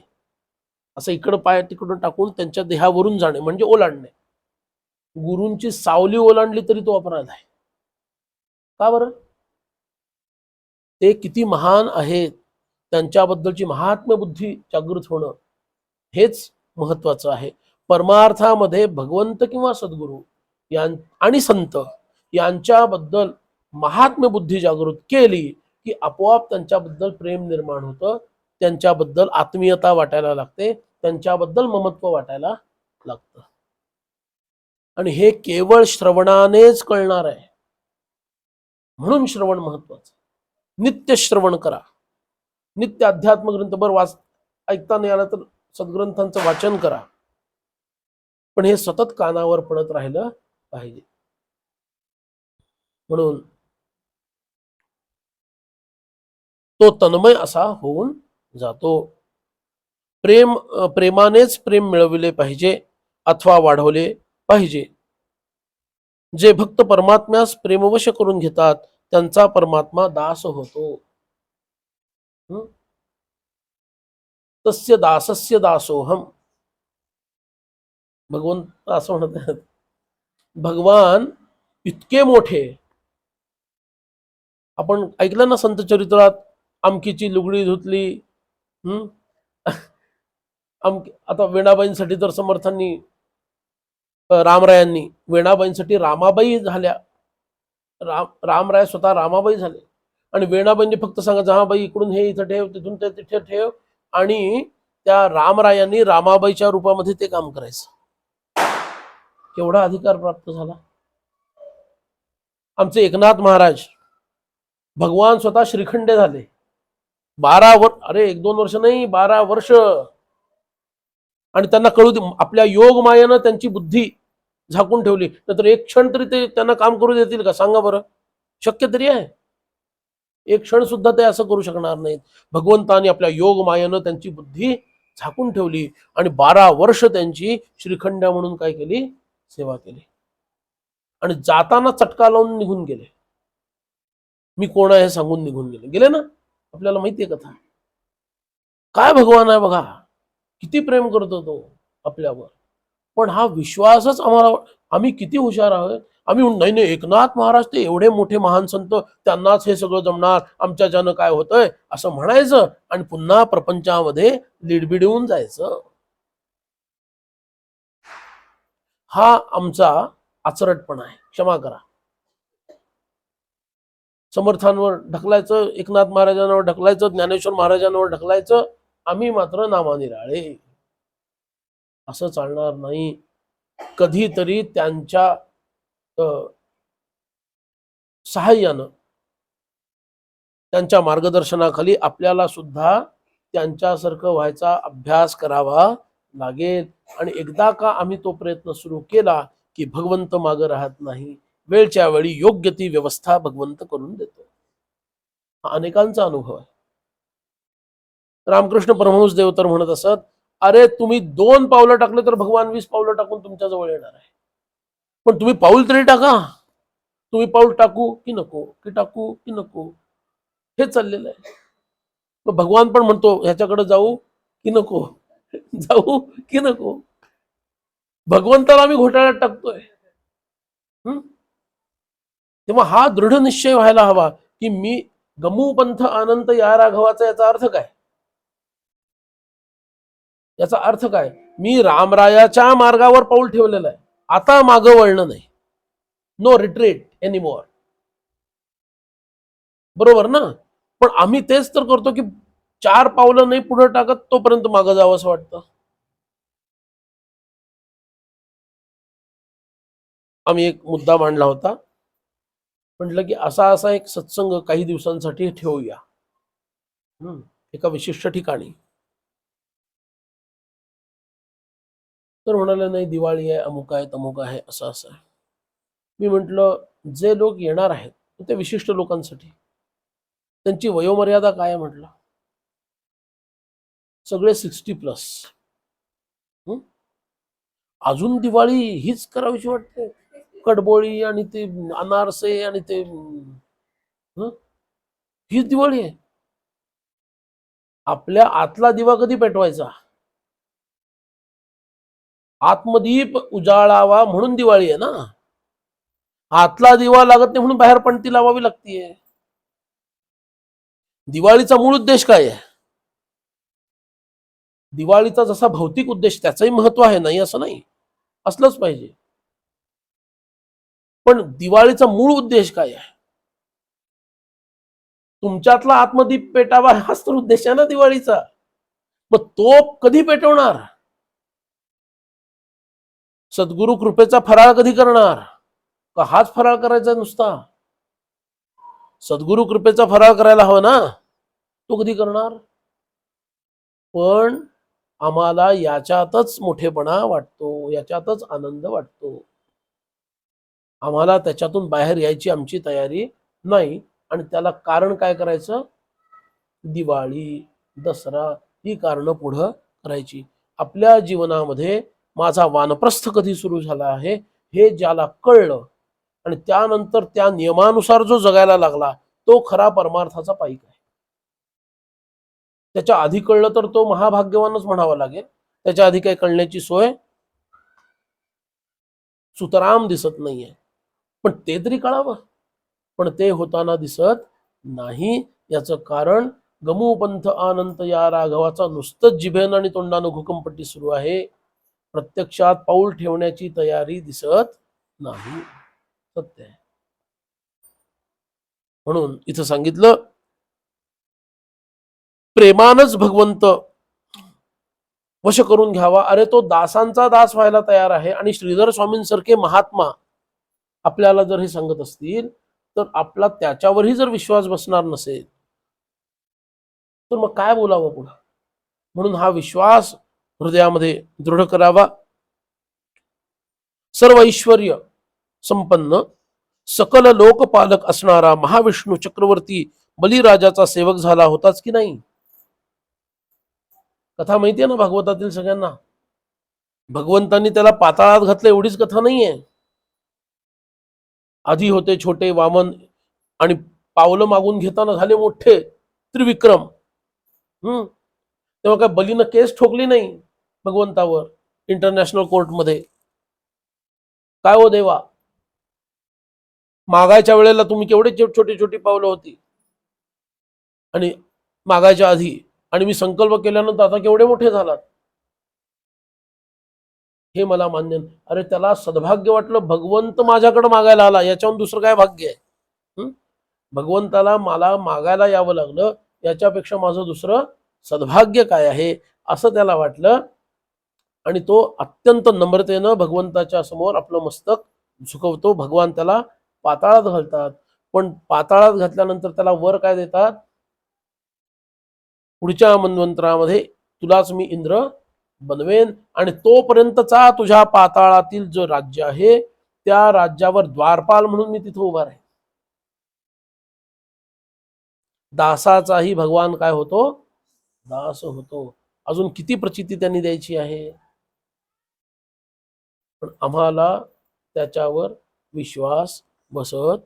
असं इकडं पाय तिकडून टाकून त्यांच्या देहावरून जाणे म्हणजे ओलांडणे. गुरूंची सावली ओलांडली तरी तो अपराध आहे. का बरं? ते किती महान आहेत, त्यांच्याबद्दलची महात्म्य बुद्धी जागृत होणं हेच महत्वाचं आहे. परमार्थामध्ये भगवंत किंवा सद्गुरू आणि संत यांच्याबद्दल महात्म्य बुद्धी जागृत केली की आपोआप त्यांच्याबद्दल प्रेम निर्माण होतं, त्यांच्याबद्दल आत्मीयता वाटायला लागते, त्यांच्याबद्दल ममत्व वाटायला लागतं. आणि हे केवळ श्रवणानेच कळणार आहे. म्हणून श्रवण महत्वाचं. नित्य श्रवण करा, नित्य अध्यात्म ग्रंथभर ऐकता नाही आला तर सद्ग्रंथांचं वाचन करा, पण हे सतत कानावर पडत राहिलं पाहिजे. म्हणून तो तन्मय असा होऊन जातो. प्रेमानेच प्रेम मिळविले पाहिजे अथवा वाढवले पाहिजे. जे भक्त परमात्म्यास प्रेमवश करून घेतात त्यांचा परमात्मा दास होतो. तस्य दासस्य दासोहम. भगवंत असं म्हणत आहेत, भगवान इतके मोठे. आपण ऐकलं ना संत चरित्रात, आमकीची लुगडी धुतली. हम्म आता वेणाबाईंसाठी तर समर्थांनी, रामरायांनी वेणाबाईंसाठी रामाबाई झाल्या. रामराय स्वतः रामाबाई झाले. आणि वेणाबाईंनी फक्त सांगायचं, हा बाई इकडून हे इथं ठेव, तिथून ते तिथे ठेव, आणि त्या रामरायांनी रामाबाईच्या रूपामध्ये ते काम करायचं. केवढा अधिकार प्राप्त झाला. आमचे एकनाथ महाराज भगवान स्वतः श्रीखंडे झाले. 1-2 वर्ष नाही, 12 वर्ष. आणि त्यांना कळू दे, आपल्या योग मायेनं त्यांची बुद्धी झाकून ठेवली, तर एक क्षण तरी ते त्यांना काम करू देतील का? सांगा बरं. शक्य तरी आहे? एक क्षण सुद्धा ते असं करू शकणार नाहीत. भगवंताने आपल्या योग मायेनं त्यांची बुद्धी झाकून ठेवली आणि 12 वर्ष त्यांची श्रीखंड्या म्हणून काय केली? सेवा केली. आणि जाताना चटका लावून निघून गेले. मी कोण आहे सांगून निघून गेले ना. आपल्याला माहितीये कथा. काय भगवान आहे बघा, किती प्रेम करतो तो आपल्यावर. पण हा विश्वासच आम्हाला, आम्ही किती हुशार आहोत. आम्ही नाही नाही, एकनाथ महाराज ते एवढे मोठे महान संत, त्यांनाच हे सगळं जमणार, आमच्या ज्यानं काय होतंय असं म्हणायचं आणि पुन्हा प्रपंचामध्ये लिडबिडवून जायचं. हा आमचा आचरटपणा आहे. क्षमा करा. समर्थांवर ढकलायचं, एकनाथ महाराजांवर ढकलायचं, ज्ञानेश्वर महाराजांवर ढकलायचं, आम्ही मात्र नामानिराळे. असं चालणार नाही. कधीतरी त्यांच्या सहाय्यानं, त्यांच्या मार्गदर्शनाखाली आपल्याला सुद्धा त्यांच्यासारखं व्हायचा अभ्यास करावा लागेल. आणि एकदा का आम्ही तो प्रयत्न सुरू केला की भगवंत मागे राहत नाही, वेळच्या वेळी योग्य ती व्यवस्था भगवंत करून देतो. हा अनेकांचा अनुभव आहे. रामकृष्ण परमहंस देव तर म्हणत असत, अरे तुम्ही 2 पावलं टाकले तर भगवान 20 पावलं टाकून तुमच्या जवळ येणार आहे. पण तुम्ही पाऊल तरी टाका. तुम्ही पाऊल टाकू की नको, की टाकू की नको, हे चाललेलं आहे. मग भगवान पण म्हणतो, ह्याच्याकडे जाऊ की नको, जाऊ की नको. भगवंताला आम्ही घोटाळ्यात टाकतोय. तेव्हा हा दृढ निश्चय व्हायला हवा की मी गमू पंथ अनंत या राघवाचा. याचा अर्थ काय? याचा अर्थ काय? मी रामरायाच्या मार्गावर पाऊल ठेवलेलं आहे. आता मागं वळणं नाही. No retreat anymore. बरोबर ना? पण आम्ही तेच तर करतो की 4 पावलं नाही पुढे टाकत, तोपर्यंत मागं जावं असं वाटतं. आम्ही एक मुद्दा मांडला होता. म्हटलं की असा एक सत्संग काही दिवसांसाठी ठेवूया एका विशिष्ट ठिकाणी. तर म्हणाले नाही, दिवाळी आहे, अमुक आहे, तमुक आहे, असं आहे. मी म्हटलं जे लोक येणार आहेत ते विशिष्ट लोकांसाठी, त्यांची वयोमर्यादा काय आहे म्हटलं? सगळे 60+. अजून दिवाळी हीच करावीशी वाटते? कडबोळी आणि ते अनारसे आणि ते हीच दिवाळी आहे? आपल्या आतला दिवा कधी पेटवायचा? आत्मदीप उजाळावा म्हणून दिवाळी आहे ना. आतला दिवा लागत नाही म्हणून बाहेर पणती लावावी लागतीये. दिवाळीचा मूळ उद्देश काय आहे? दिवाळीचा जसा भौतिक उद्देश, त्याचंही महत्व आहे, नाही असं नाही, असलंच पाहिजे. पण दिवाळीचा मूळ उद्देश काय आहे? तुमच्यातला आत्मदीप पेटावा, हाच तर उद्देश आहे ना दिवाळीचा. मग तो कधी पेटवणार? सद्गुरु कृपेचा फराळ कधी करणार? का हाच फराळ करायचा नुसता? सद्गुरु कृपेचा फराळ करायला हवा ना, तो कधी करणार? पण आम्हाला याच्यातच मोठेपणा वाटतो, याच्यातच आनंद वाटतो. आम्हाला त्याच्यातून बाहेर यायची आमची तयारी नाही. आणि त्याला कारण काय करायचं? दिवाळी, दसरा ही कारणं पुढं करायची. आपल्या जीवनामध्ये माझा वानप्रस्थ कधी सुरू झाला आहे हे ज्याला कळलं आणि त्यानंतर त्या नियमानुसार जो जगायला लागला, तो खरा परमार्थाचा पाईक आहे. त्याच्या आधी कळलं तर तो महाभाग्यवानच म्हणावा लागेल. त्याच्या आधी काही कळण्याची सोय सुतराम दिसत नाहीये. पण ते तरी कळावं, पण ते होताना दिसत नाही. याचं कारण गमूपंथ अनंत या राघवाचा नुसतंच जिभेनं आणि तोंडानं घुकमपट्टी सुरू आहे. प्रत्यक्षात पाऊल ठेवण्याची तयारी दिसत नाही. सत्य आहे. म्हणून इथं सांगितलं, प्रेमानच भगवंत वश करून घ्यावा. अरे तो दासांचा दास व्हायला तयार आहे. आणि श्रीधर स्वामींसारखे महात्मा आपल्याला जर हे सांगत असतील तर आपला त्याच्यावरही जर विश्वास बसणार नसेल तर मग काय बोलावं पुढं. म्हणून हा विश्वास हृदयामध्ये दृढ करावा. सर्व ऐश्वर्य संपन्न सकल लोकपालक असणारा महाविष्णू चक्रवर्ती बलिराजाचा सेवक झाला होताच की नाही. कथा माहितीये ना भागवतातील सगळ्यांना. भगवंतांनी त्याला पाताळात घातलं एवढीच कथा नाहीये. आधी होते छोटे वामन आणि पावलं मागून घेताना झाले मोठे त्रिविक्रम. तेव्हा काय बलीनं केस ठोकली नाही भगवंतावर इंटरनॅशनल कोर्टमध्ये. काय हो देवा, मागायच्या वेळेला तुम्ही केवढे छोटी छोटी पावलं होती आणि मागायच्या आधी, आणि मी संकल्प केल्यानंतर आता केवढे मोठे झालात. हे मला मान्य नाही. अरे त्याला सद्भाग्य वाटलं, भगवंत माझ्याकडे मागायला आला, याच्याहून दुसरं काय भाग्य आहे. भगवंताला मला मागायला यावं लागलं, याच्यापेक्षा माझं दुसरं सद्भाग्य काय आहे असं त्याला वाटलं. आणि तो अत्यंत नम्रतेनं भगवंताच्या समोर आपलं मस्तक झुकवतो. भगवान त्याला पाताळात घालतात. पण पाताळात घातल्यानंतर त्याला वर काय देतात, पुढच्या मन्वंतरामध्ये तुलाच मी इंद्र बनवेन आणि तोपर्यंतचा तुझ्या पाताळातील जो राज्य आहे त्या राज्यावर द्वारपाल म्हणून मी तिथं उभा राहीन. दासाचाही भगवान काय होतो, दास होतो. अजून किती प्रचिती त्यांनी द्यायची आहे, पण आम्हाला त्याच्यावर विश्वास बसत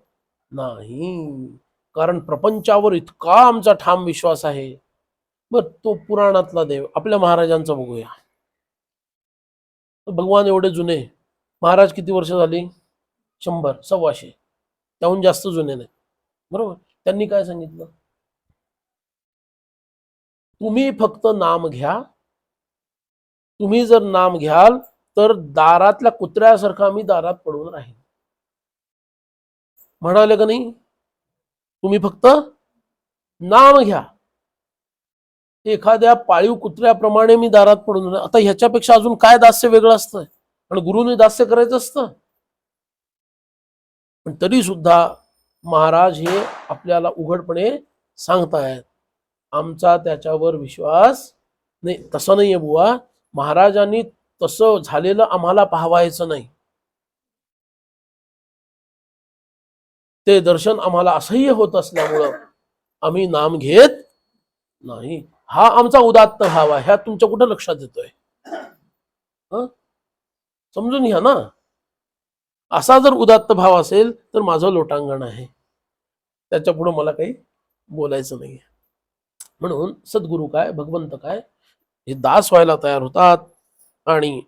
नाही. कारण प्रपंचावर इतका आमचा ठाम विश्वास आहे. बर तो पुराणातला देव आपल्या महाराजांचा बघूया. भगवान एवढे जुने, महाराज किती वर्ष झाली, 100 125, त्याहून जास्त जुने नाही. बरोबर. त्यांनी काय सांगितलं, तुम्ही फक्त नाम घ्या. तुम्ही जर नाम घ्याल तर दारातल्या कुत्र्यासारखा मी दारात पडून राहीन. म्हणाले का नाही, तुम्ही फक्त नाम घ्या. एखाद्या पाळीव कुत्र्याप्रमाणे मी दारात पडून राहीन. आता ह्याच्यापेक्षा अजून काय दास्य वेगळं असतं. आणि गुरुने दास्य करायचं असतं. पण तरी सुद्धा महाराज हे आपल्याला उघडपणे सांगतायत, आमचा त्याच्यावर विश्वास नाही. तसं नाहीये बुवा, महाराजांनी तसं झालेलं आम्हाला पाहावायचं नाही. ते दर्शन आम्हाला असह्य होत असल्यामुळं आम्ही नाम घेत नाही. हा आमचा उदात्त भाव आहे. ह्या तुमच्या कुठं लक्षात येतोय, समजून घ्या ना. असा जर उदात्त भाव असेल तर माझं लोटांगण आहे, त्याच्या पुढे मला काही बोलायचं नाही. म्हणून सद्गुरु काय, भगवंत काय, हे दास व्हायला तयार होतात. आणि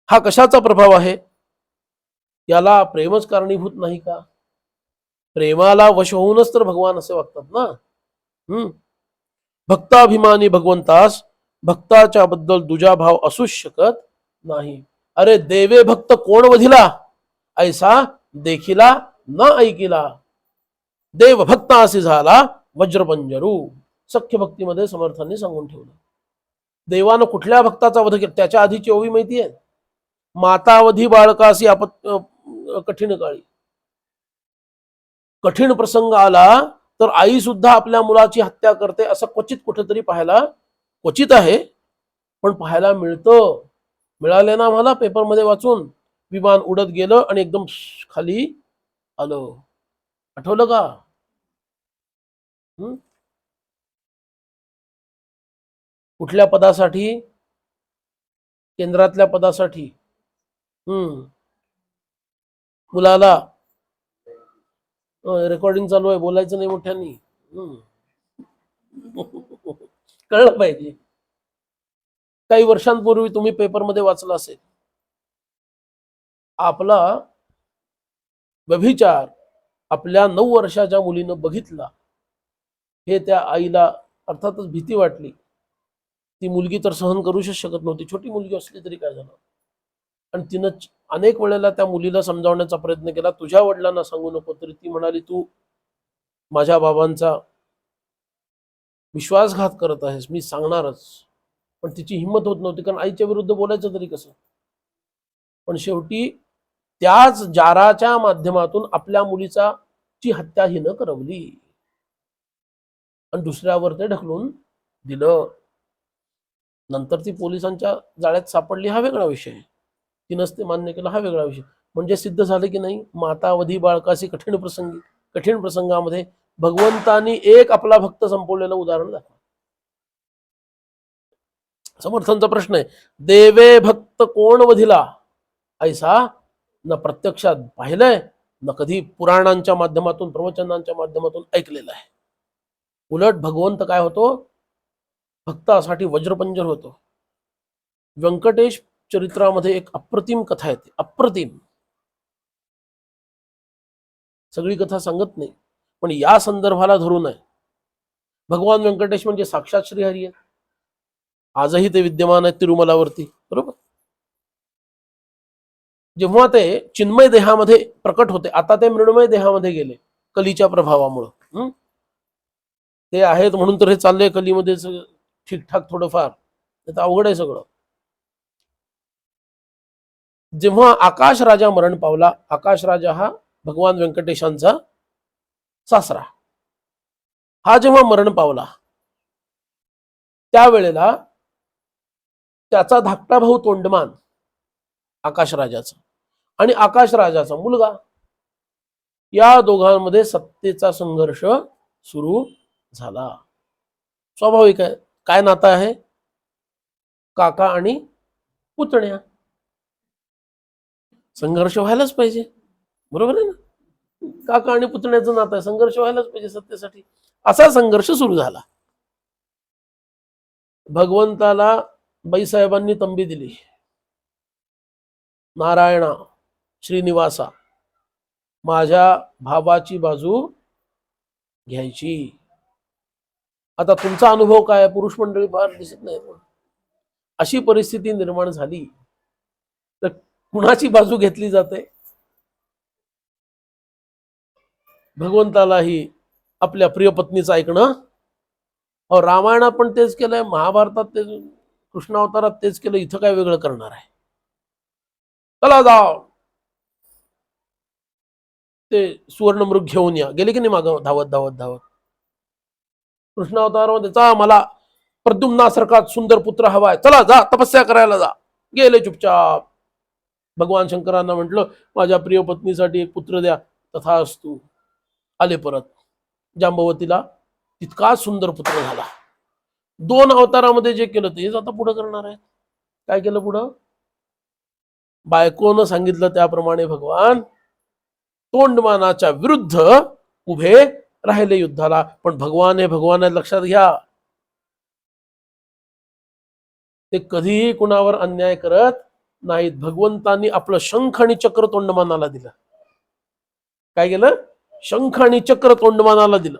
हा कशाचा प्रभाव आहे, याला प्रेमच कारणीभूत नाही का. प्रेमाला वश होऊनच तर भगवान असे वागतात ना. भक्ताभिमानी भगवंतास भक्ताच्या बद्दल दुजा भाव असूच शकत नाही. अरे देवे भक्त कोण वधिला, ऐसा देखिला न ऐकिला. देव भक्त असे झाला वज्रपंजरू. सख्य भक्तीमध्ये समर्थांनी सांगून ठेवलं. देवानं कुठल्या भक्ताचा वध केला, त्याच्या आधीची ओवी माहितीये, मातावधी बाळकासी कठीण काळी. कठीण प्रसंग आला तर आई सुद्धा आपल्या मुलाची हत्या करते, असं क्वचित कुठेतरी पाहायला, क्वचित आहे पण पाहायला मिळतं. मिळाले ना आम्हाला पेपरमध्ये वाचून. विमान उडत गेलं आणि एकदम खाली आलं, आठवलं का. कुठल्या पदासाठी, केंद्रातल्या पदासाठी. मुलाला रेकॉर्डिंग चालू आहे, बोलायचं नाही मोठ्यांनी. कळलं पाहिजे. काही वर्षांपूर्वी तुम्ही पेपरमध्ये वाचलं असेल, आपला व्यभिचार आपल्या 9 वर्षाच्या मुलीनं बघितला. हे त्या आईला अर्थातच भीती वाटली. ती मुलगी तर सहन करूच शकत नव्हती, छोटी मुलगी असली तरी काय झालं. आणि तिनं अनेक वेळेला त्या मुलीला समजावण्याचा प्रयत्न केला, तुझ्या वडिलांना सांगू नको. तरी ती म्हणाली, तू माझ्या बाबांचा विश्वासघात करत आहेस, मी सांगणारच. पण तिची हिंमत होत नव्हती, कारण आईच्या विरुद्ध बोलायचं तरी कसं. पण शेवटी त्याच जाराच्या माध्यमातून आपल्या मुलीचा ची हत्या हिनं करवली आणि दुसऱ्यावर ते ढकलून दिलं. नंतर ती पोलिसांच्या जाळ्यात सापडली, हा वेगळा विषय. तिनंच ते मान्य केलं, हा वेगळा विषय. म्हणजे सिद्ध झालं की नाही, मातावधी बाळकाशी कठीण प्रसंगामध्ये भगवंतानी एक आपला भक्त संपवलेलं उदाहरण दाखवा. समर्थांचा प्रश्न आहे, देवे भक्त कोण वधिला ऐसा न प्रत्यक्षात पाहिलंय, न कधी पुराणांच्या माध्यमातून प्रवचनांच्या माध्यमातून ऐकलेलं आहे. उलट भगवंत काय होतो, भक्तासाठी वज्रपंजर होतो. व्यंकटेश चरित्रामध्ये एक अप्रतिम कथा येते, अप्रतिम. सगळी कथा सांगत नाही, पण या संदर्भाला धरून आहे. भगवान व्यंकटेश म्हणजे साक्षात श्रीहरी आहेत. आजही ते विद्यमान आहेत तिरुमलावरती, बरोबर. जेव्हा ते चिन्मय देहामध्ये प्रकट होते, आता ते मृण्मय देहामध्ये गेले कलीच्या प्रभावामुळं. ते आहेत म्हणून तर हे चाललंय कलीमध्ये ठीकठाक थोडंफार, तर अवघड आहे सगळं. जेव्हा आकाश राजा मरण पावला, आकाश राजा हा भगवान व्यंकटेशांचा सासरा, हा जेव्हा मरण पावला त्यावेळेला त्याचा धाकटा भाऊ तोंडमान आकाश राजाचा आणि आकाश राजाचा मुलगा, या दोघांमध्ये सत्तेचा संघर्ष सुरू झाला. स्वाभाविक आहे, काय नातं आहे, काका आणि पुतण्या, संघर्ष व्हायलाच पाहिजे, बरोबर आहे ना. काका आणि पुतण्याचं नातं आहे, संघर्ष व्हायलाच पाहिजे सत्तेसाठी. असा संघर्ष सुरू झाला. भगवंताला बाईसाहेबांनी तंबी दिली, नारायणा श्रीनिवासा माझ्या भावाची बाजू घ्यायची. आता तुमचा अनुभव काय, पुरुष मंडळी फार दिसत नाही, अशी परिस्थिती निर्माण झाली तर कुणाची बाजू घेतली जाते. भगवंतालाही आपल्या प्रिय पत्नीचं ऐकणं. रामायणात पण तेच केलंय, महाभारतात ते, कृष्णावतारात तेच केलं, इथं काय वेगळं करणार आहे. चला जाओ, ते सुवर्णमृग घेऊन या, गेले की नाही मागं धावत धावत धावत. कृष्णावतारामध्ये चा मला प्रद्युम्नासारखा सुंदर पुत्र हवाय, चला जा तपस्या करायला जा. गेले चुपचाप. भगवान शंकरांना म्हटलं, माझ्या प्रिय पत्नीसाठी एक पुत्र द्या, तथास्तु. आले परत. जांबवतीला तितका सुंदर पुत्र झाला. 2 अवतारामध्ये जे केलं तेच आता पुढं करणार आहे. काय केलं पुढं, बायकोनं सांगितलं त्याप्रमाणे भगवान तोंडमानाच्या विरुद्ध उभे राहिले युद्धाला. पण भगवान हे भगवान आहे, लक्षात घ्या. ते कधीही कुणावर अन्याय करत नाहीत. भगवंतांनी आपलं शंख आणि चक्र तोंडमानाला दिलं. काय केलं, शंख आणि चक्र तोंडमानाला दिलं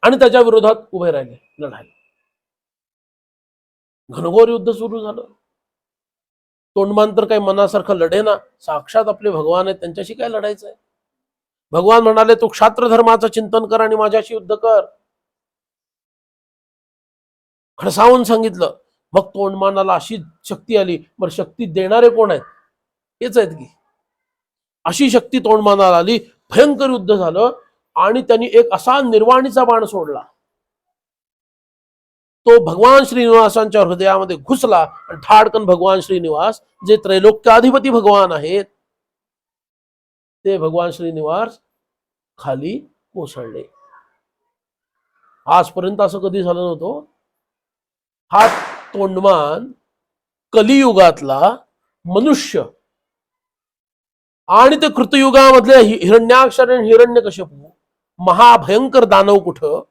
आणि त्याच्या विरोधात उभे राहिले लढायला. घनघोर युद्ध सुरू झालं. तोंडमान तर काही मनासारखं लढे ना, साक्षात आपले भगवान आहेत, त्यांच्याशी काय लढायचं आहे. भगवान म्हणाले, तू क्षात्र धर्माचं चिंतन कर आणि माझ्याशी युद्ध कर. खडसावून सांगितलं. मग तोंडमानाला अशी शक्ती आली. बरं, शक्ती देणारे कोण आहेत, हेच आहेत की. अशी शक्ती तोंडमानाला आली, भयंकर युद्ध झालं आणि त्यांनी एक असा निर्वाणीचा बाण सोडला, तो भगवान श्रीनिवासांच्या हृदयामध्ये घुसला आणि ठाडकन भगवान श्रीनिवास, जे त्रैलोक्याधिपती भगवान आहेत, ते भगवान श्रीनिवास खाली कोसळले. आजपर्यंत असं कधी झालं नव्हतं. हा तोंडमान कलियुगातला मनुष्य आणि ते कृतयुगामधले हिरण्याक्ष आणि हिरण्यकश्यपू महाभयंकर दानव कुठं,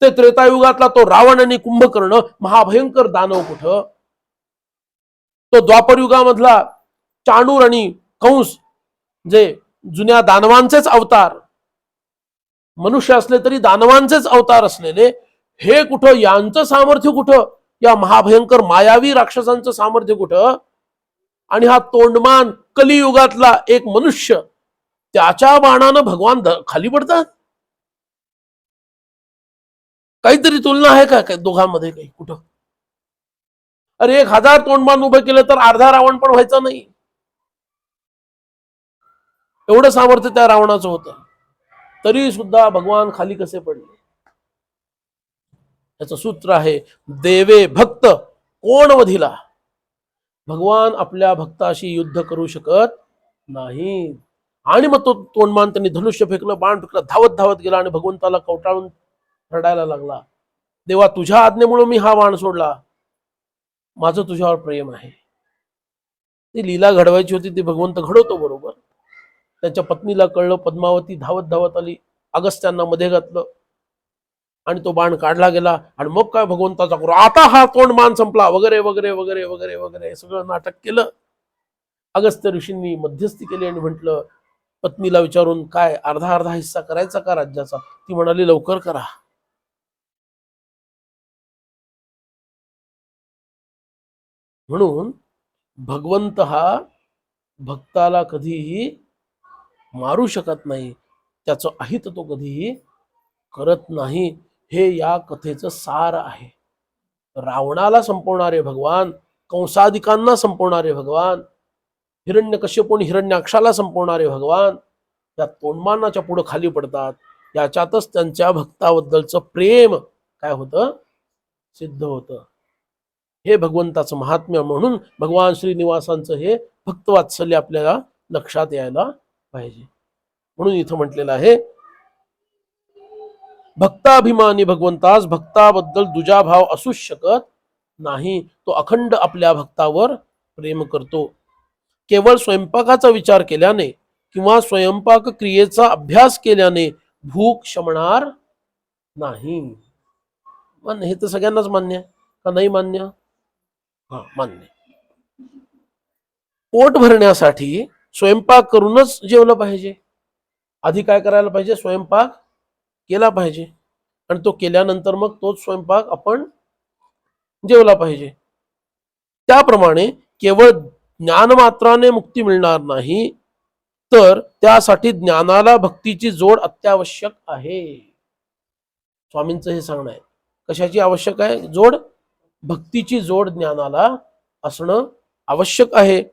ते त्रेतायुगातला तो रावण आणि कुंभकर्ण महाभयंकर दानव कुठं, तो द्वापरयुगामधला चाणूर आणि कंस जे जुन्या दानवांचेच अवतार, मनुष्य असले तरी दानवांचेच अवतार असलेले, हे कुठं, यांचं सामर्थ्य कुठं, या महाभयंकर मायावी राक्षसांचं सामर्थ्य कुठं, आणि हा तोंडमान कलियुगातला एक मनुष्य, त्याच्या बाणानं भगवान खाली पडतात. काहीतरी तुलना आहे का दोघांमध्ये? काही कुठं? अरे 1000 तोंडमान उभं केलं तर अर्धा रावण पण व्हायचा नाही, एवढं सामर्थ्य त्या रावणाचं होतं. तरी सुद्धा भगवान खाली कसे पडले? याचं सूत्र आहे, देवे भक्त कोण वधिला. भगवान आपल्या भक्ताशी युद्ध करू शकत नाही. आणि मग तो तोंडमान त्यांनी धनुष्य फेकलं, बाण फेकलं, धावत धावत गेला आणि भगवंताला कवटाळून रडायला लागला, देवा तुझ्या आज्ञेमुळे मी हा बाण सोडला, माझं तुझ्यावर प्रेम आहे. ती लीला घडवायची होती, ती भगवंत घडवतो बरोबर. त्याच्या पत्नीला कळलं, पद्मावती धावत धावत आली, अगस्त्यांना मध्ये घातलं आणि तो बाण काढला गेला. आणि मग काय भगवंताचा करू, आता हा तोंडमान संपला वगैरे वगैरे वगैरे वगैरे वगैरे सगळं नाटक केलं. अगस्त्य ऋषींनी मध्यस्थी केली आणि म्हटलं, पत्नीला विचारून, काय अर्धा अर्धा हिस्सा करायचा का राज्याचा? ती म्हणाली, लवकर करा. म्हणून भगवंत हा भक्ताला कधीही मारू शकत नाही, त्याचं अहित तो कधीही करत नाही. हे या कथेचं सार आहे. रावणाला संपवणारे भगवान, कंसादिकांना संपवणारे भगवान, हिरण्यकश्यप आणि हिरण्याक्षाला संपवणारे भगवान त्या तोंडमानाच्या पुढे खाली पडतात. याच्यातच त्यांच्या भक्ताबद्दलचं प्रेम काय होतं, सिद्ध होतं. हे भगवंताचं महात्म्य. म्हणून भगवान श्रीनिवासांचं हे भक्तवात्सल्य आपल्याला लक्षात यायला पाहिजे. म्हणून इथं म्हटलेलं आहे, भक्ताभिमानी भगवंतास भक्ताबद्दल दुजा भाव असूच शकत नाही. तो अखंड आपल्या भक्तावर प्रेम करतो. केवळ स्वयंपाकाचा विचार केल्याने किंवा स्वयंपाक क्रियेचा अभ्यास केल्याने भूक शमणार नाही. हे तर सगळ्यांनाच मान्य आहे का नाही मान्य? हा, मान्य. पोट भरण्यासाठी स्वयंपाक करूनच जेवलं पाहिजे. आधी काय करायला पाहिजे? स्वयंपाक केला पाहिजे आणि तो केल्यानंतर मग तोच स्वयंपाक आपण जेवला पाहिजे. त्याप्रमाणे केवळ ज्ञानमात्राने मुक्ती मिळणार नाही, तर त्यासाठी ज्ञानाला भक्तीची जोड अत्यावश्यक आहे. स्वामींचं हे सांगणं आहे. कशाची आवश्यक आहे जोड? भक्तीची जोड ज्ञानाला असणं आवश्यक आहे.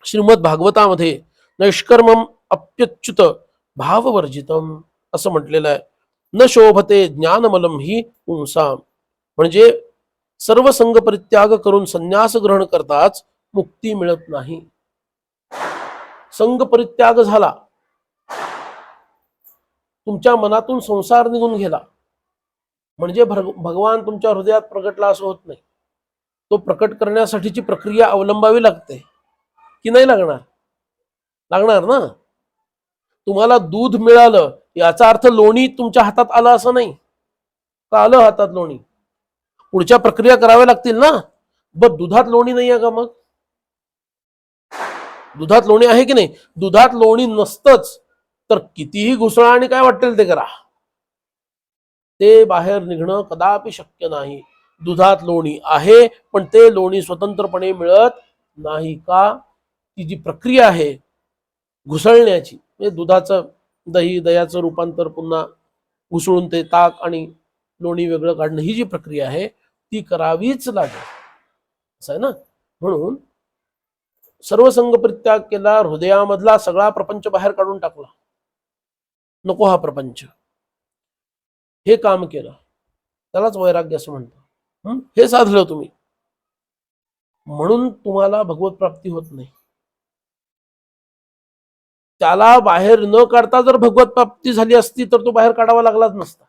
श्रीमद भागवतामध्ये नैष्कर्मम अप्यच्युत भाववर्जितम असं म्हटलेलं आहे. न शोभते ज्ञानमलम ही पुंसाम, म्हणजे सर्व संग परित्याग करून संन्यास ग्रहण करताच मुक्ती मिळत नाही. संग परित्याग झाला, तुमच्या मनातून संसार निघून गेला, म्हणजे भगवान तुमच्या हृदयात प्रगटला असं होत नाही. तो प्रकट करण्यासाठीची प्रक्रिया अवलंबावी लागते की नाही लागणार? लागणार ना. तुम्हाला दूध मिळालं याचा अर्थ लोणी तुमच्या हातात आलं असं नाही का? आलं हातात लोणी, पुढच्या प्रक्रिया कराव्या लागतील ना. बरं, दुधात लोणी नाही आहे का? मग दुधात लोणी आहे की नाही? दुधात लोणी नसतंच तर कितीही घुसळा आणि काय वाटेल ते करा, ते बाहेर निघणं कदापि शक्य नाही. दुधात लोणी आहे पण ते लोणी स्वतंत्रपणे मिळत नाही का? ती जी प्रक्रिया आहे घुसळण्याची, म्हणजे दुधाचं दह्याचं रूपांतर पुन्हा घुसळून ते ताक आणि लोणी वेगळं काढणं, ही जी प्रक्रिया आहे ती करावीच लागेल, असं आहे ना. म्हणून सर्वसंग परित्याग केला, हृदयामधला सगळा प्रपंच बाहेर काढून टाकला, नको हा प्रपंच, हे काम केलं, त्यालाच वैराग्य असं म्हणतो. हे साधलं तुम्ही, म्हणून तुम्हाला भगवत प्राप्ती होत नाही. त्याला बाहेर न काढता जर भगवत प्राप्ती झाली असती तर तो बाहेर काढावा लागलाच नसता.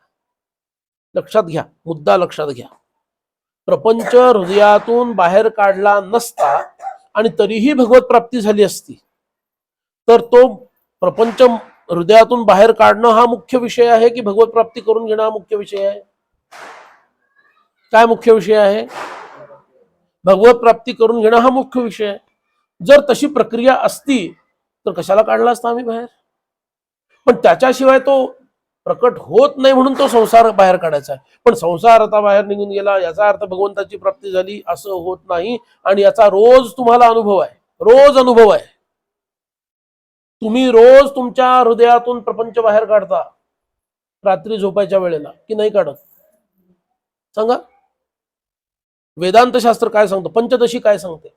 लक्षात घ्या, मुद्दा लक्षात घ्या. प्रपंच हृदयातून बाहेर काढला नसता आणि तरीही भगवत प्राप्ती झाली असती तर तो प्रपंच हृदयातून बाहेर काढणं हा मुख्य विषय आहे की भगवत प्राप्ती करून घेणं हा मुख्य विषय आहे? काय मुख्य विषय आहे? भगवत प्राप्ती करून घेणं हा मुख्य विषय आहे. जर तशी प्रक्रिया असती तर कशाला काढला असता आम्ही बाहेर? पण त्याच्याशिवाय तो प्रकट होत नाही म्हणून तो संसार बाहेर काढायचा आहे. पण संसार आता बाहेर निघून गेला याचा अर्थ भगवंताची प्राप्ती झाली असं होत नाही. आणि याचा रोज तुम्हाला अनुभव आहे, रोज अनुभव आहे. तुम्ही रोज तुमच्या हृदयातून प्रपंच बाहेर काढता रात्री झोपायच्या वेळेला की नाही काढत? सांगा. वेदांत शास्त्र काय सांगतं, पंचदशी काय सांगते?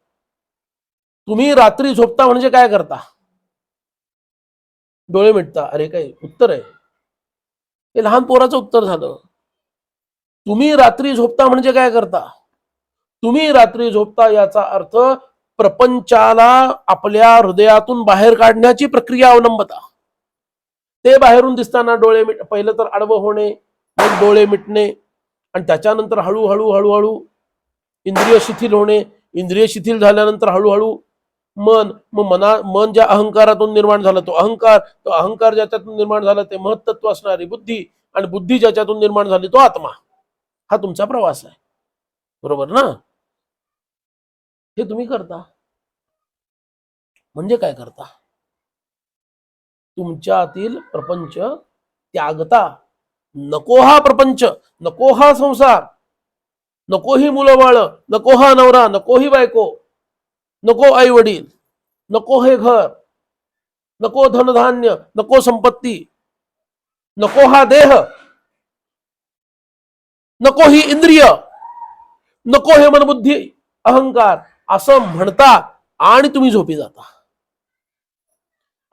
तुम्ही रात्री झोपता म्हणजे काय करता? डोळे मिटता. अरे काय उत्तर आहे हे, लहान पोराचं उत्तर झालं. तुम्ही रात्री झोपता म्हणजे काय करता? तुम्ही रात्री झोपता याचा अर्थ प्रपंचाला आपल्या हृदयातून बाहेर काढण्याची प्रक्रिया अवलंबता. ते बाहेरून दिसताना डोळे पहिलं तर आडवं होणे, मग डोळे मिटणे, आणि त्याच्यानंतर हळूहळू हळूहळू इंद्रिय शिथिल होणे. इंद्रिय शिथिल झाल्यानंतर हळूहळू मन ज्या अहंकारातून निर्माण झाला तो अहंकार, तो अहंकार ज्याच्यातून निर्माण झाला ते महत्त्व असणारी बुद्धी, आणि बुद्धी ज्याच्यातून निर्माण झाली तो आत्मा. हा तुमचा प्रवास आहे, बरोबर ना? हे तुम्ही करता म्हणजे काय करता? तुमच्यातील प्रपंच त्यागता. नको हा प्रपंच, नको हा संसार, नको ही मुलं बाळ, नको हा नवरा, नको ही बायको, नको आई वडील, नको हे घर, नको धनधान्य, नको संपत्ती, नको हा देह, नको ही इंद्रिय, नको हे मनबुद्धी अहंकार, असं म्हणता आणि तुम्ही झोपी जाता.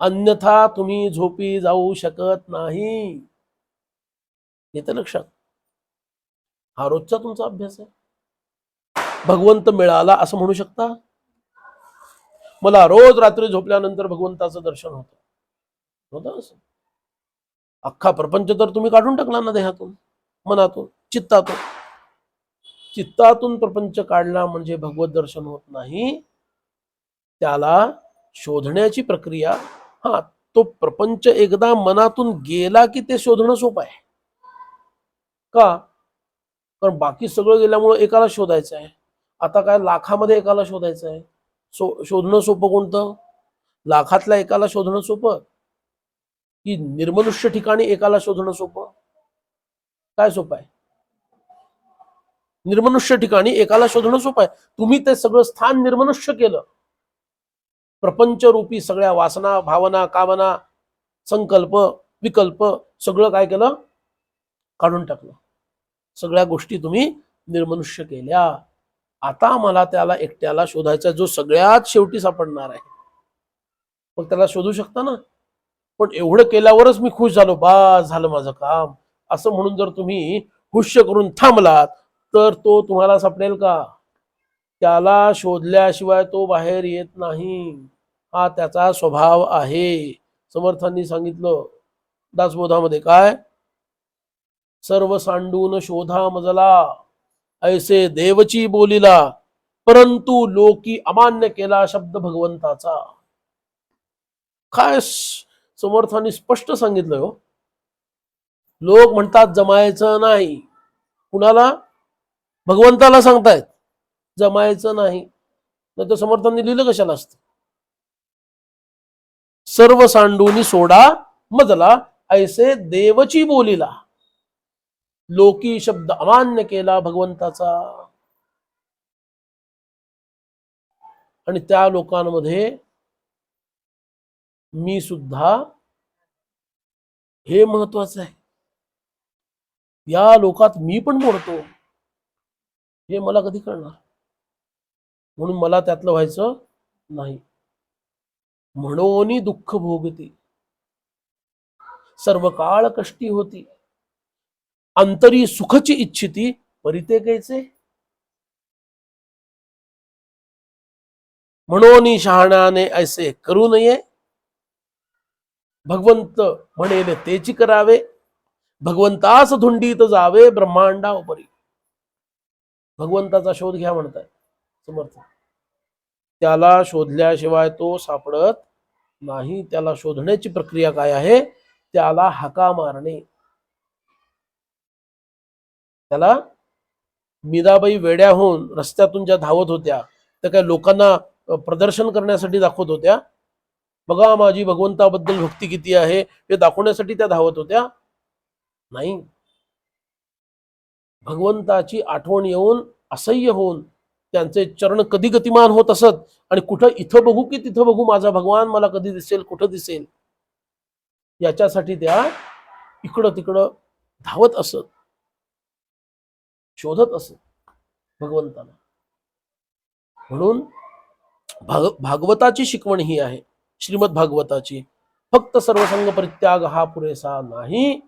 अन्यथा तुम्ही झोपी जाऊ शकत नाही. येतं लक्षात? हा रोजचा तुमचा अभ्यास आहे. भगवंत मिळाला असं म्हणू शकता? मला रोज रात्री झोपल्यानंतर भगवंताचं दर्शन होतं असं? अख्खा प्रपंच तर तुम्ही काढून टाकला ना देहातून, मनातून, चित्तातून. चित्तातून प्रपंच काढला म्हणजे भगवत दर्शन होत नाही. त्याला शोधण्याची प्रक्रिया. हा, तो प्रपंच एकदा मनातून गेला की ते शोधणं सोपं आहे. का? कारण बाकी सगळं गेल्यामुळे एकाला शोधायचं आहे. आता काय लाखामध्ये एकाला शोधायचं आहे. शोधणं सोपं कोणतं? लाखातल्या एकाला शोधणं सोपं की निर्मनुष्य ठिकाणी एकाला शोधणं सोपं? काय सोपं आहे? निर्मनुष्य ठिकाणी एकाला शोधणं सोपं आहे. तुम्ही ते सगळं स्थान निर्मनुष्य केलं. प्रपंच रूपी सगळ्या वासना, भावना, कामना, संकल्प, विकल्प सगळं काय केलं? काढून टाकलं. सगळ्या गोष्टी तुम्ही निर्मनुष्य केल्या. आता मला त्याला एकट्याला शोधायचा जो सगळ्यात शेवटी सापडणार आहे. मग त्याला शोधू शकता ना. पण एवढं केल्यावरच मी खुश झालो, बस झालं माझं काम, असं म्हणून जर तुम्ही हुश्य करून थांबलात तर तो तुम्हाला सापडेल का? त्याला शोधल्याशिवाय तो बाहेर येत नाही. हा त्याचा स्वभाव आहे. समर्थांनी सांगितलं दासबोधामध्ये काय? सर्व सांडून शोधा मजला, ऐसे देवची बोलिला, परंतु लोकी अमान्य केला शब्द भगवंताचा. काय समर्थांनी स्पष्ट सांगितलं हो. लोक म्हणतात जमायचं नाही. कुणाला? भगवंताला सांगतायत जमायचं नाही. नाही तर समर्थांनी लिहिलं कशाला असतं? सर्व सांडूनी सोडा मजला, ऐसे देवची बोलिला, लोकी शब्द अमान्य केला भगवंताचा. आणि त्या लोकांमध्ये मी सुद्धा, हे महत्वाचं आहे. या लोकात मी पण मोडतो हे मला कधी कळणार? म्हणून मला त्यातलं व्हायचं नाही. म्हणून दुःख भोगती, सर्व काळ कष्टी होती, अंतरी सुखची इच्छिती, परिते कैचे. म्हणून शहाण्याने ऐसे करू नये, भगवंत म्हणेल तेची करावे, भगवंतास धुंडीत जावे ब्रह्मांडा उपरी. भगवंताचा शोध घ्या म्हणताय समर्थ. त्याला शोधल्याशिवाय तो सापडत नाही. त्याला शोधण्याची प्रक्रिया काय आहे? त्याला हाका मारणे. त्याला मीराबाई वेड्या होऊन रस्त्यातून ज्या धावत होत्या त्या काय लोकांना प्रदर्शन करण्यासाठी दाखवत होत्या? बघा माझी भगवंताबद्दल भक्ती किती आहे हे दाखवण्यासाठी त्या धावत होत्या? नाही. भगवंताची आठवण येऊन असह्य होऊन त्यांचे चरण कधी गतिमान होत असत आणि कुठं इथं बघू की तिथं बघू माझा भगवान मला कधी दिसेल, कुठं दिसेल, याच्यासाठी त्या इकडं तिकडं धावत असत, शोधत असत भगवंताला. म्हणून भागवताची शिकवण ही आहे, श्रीमद भागवताची. फक्त सर्वसंग परित्याग हा पुरेसा नाही.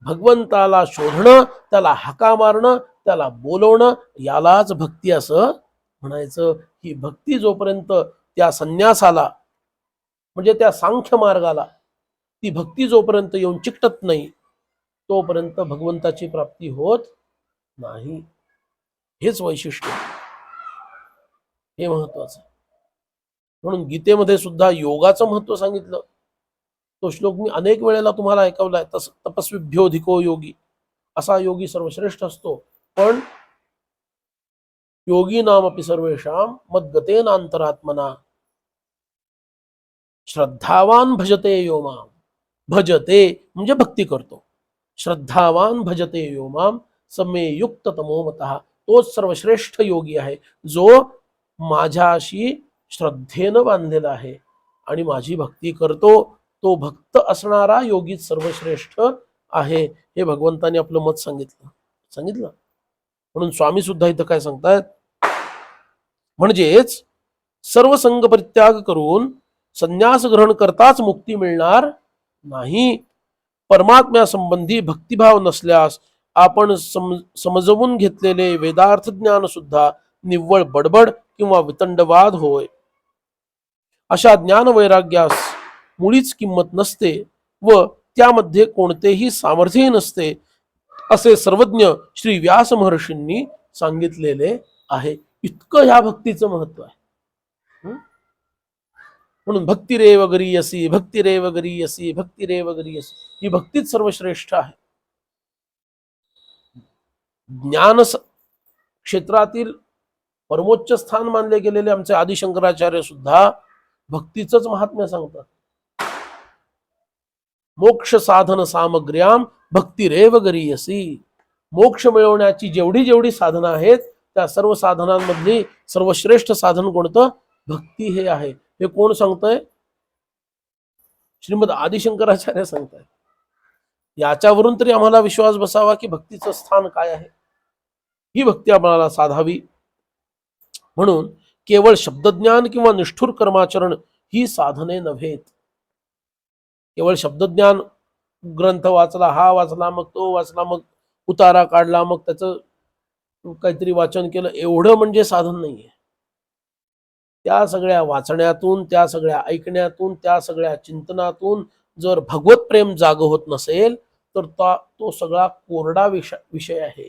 भगवंताला शोधणं, त्याला हाका मारणं, त्याला बोलवणं, यालाच भक्ती असं म्हणायचं. ही भक्ती जोपर्यंत त्या संन्यासाला म्हणजे त्या सांख्य मार्गाला ती भक्ती जोपर्यंत येऊन चिकटत नाही तोपर्यंत भगवंताची प्राप्ती होत नाही. हेच वैशिष्ट्य, हे महत्वाचं. म्हणून गीतेमध्ये सुद्धा योगाचं महत्व सांगितलं. तो श्लोक मी अनेक वेळेला तुम्हाला ऐकवलाय. तपस्वीभ्योधिको योगी, असा योगी सर्वश्रेष्ठ असतो. पण योगी नामपि सर्वेषां मद्गतेनांतरात्मना श्रद्धावान भजते यो माम. भजते म्हणजे भक्ती करतो. श्रद्धावान भजते यो माम समे युक्त तमोमतः. तोच सर्वश्रेष्ठ योगी आहे जो माझ्याशी श्रद्धेनं बांधलेला आहे आणि माझी भक्ती करतो. तो भक्त असणारा योगी सर्वश्रेष्ठ आहे. हे भगवंताने आपलं मत सांगितलं. म्हणून स्वामी सुद्धा इथं काय सांगतायत, म्हणजेच सर्व संग परित्याग करून संन्यास ग्रहण करताच मुक्ती मिळणार नाही. परमात्म्यासंबंधी भक्तिभाव नसल्यास आपण समजवून घेतलेले वेदार्थ ज्ञान सुद्धा निव्वळ बडबड किंवा वितंडवाद होय. अशा ज्ञान वैराग्यास मुळीच किंमत नसते व त्यामध्ये कोणतेही सामर्थ्य नसते, असे सर्वज्ञ श्री व्यास महर्षींनी सांगितलेले आहे. इतकं ह्या भक्तीचं महत्व आहे. म्हणून भक्तिरेव गरीयसी, भक्तिरेव गरीयसी, भक्तिरेव गरीयसी, ही भक्तीच सर्वश्रेष्ठ आहे. ज्ञान क्षेत्रातील परमोच्च स्थान मानले गेलेले आमचे आदिशंकराचार्य सुद्धा भक्तीचंच महात्म्य सांगतात. मोक्ष साधन सामग्र्याम भक्तिरेव गरीयसी. मोक्ष मिळवण्याची जेवढी जेवढी साधनं आहेत त्या सर्व साधनांमधली सर्वश्रेष्ठ साधन कोणतं? भक्ती हे आहे. हे कोण सांगतंय? श्रीमद आदिशंकराचार्य सांगतायत. याच्यावरून तरी आम्हाला विश्वास बसावा की भक्तीचं स्थान काय आहे. ही भक्ती आम्हाला साधावी. म्हणून केवळ शब्दज्ञान किंवा निष्ठुर कर्माचरण ही साधने नव्हेत. केवळ शब्दज्ञान, ग्रंथ वाचला, हा वाचला, मग तो वाचला, मग उतारा काढला, मग त्याचं काहीतरी वाचन केलं, एवढं म्हणजे साधन नाहीये. त्या सगळ्या वाचण्यातून, त्या सगळ्या ऐकण्यातून, त्या सगळ्या चिंतनातून जर भगवत प्रेम जाग होत नसेल तर तो सगळा कोरडा विषय आहे.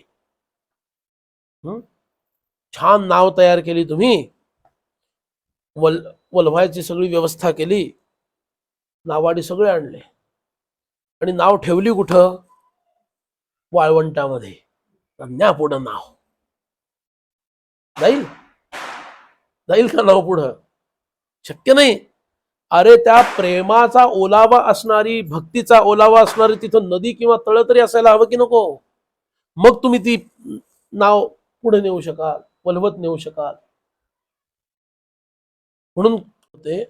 छान नाव तयार केली तुम्ही, वल्हायची सगळी व्यवस्था केली, नावाडी सगळे आणले आणि नाव ठेवली कुठं? वाळवंटामध्ये. न्या पुढं नाव जाईल का नाव पुढं? शक्य नाही. अरे त्या प्रेमाचा ओलावा असणारी, भक्तीचा ओलावा असणारी तिथं नदी किंवा तळ तरी असायला हवं की नको? मग तुम्ही ती नाव पुढे नेऊ शकाल, वल्हवत नेऊ शकाल. म्हणून ते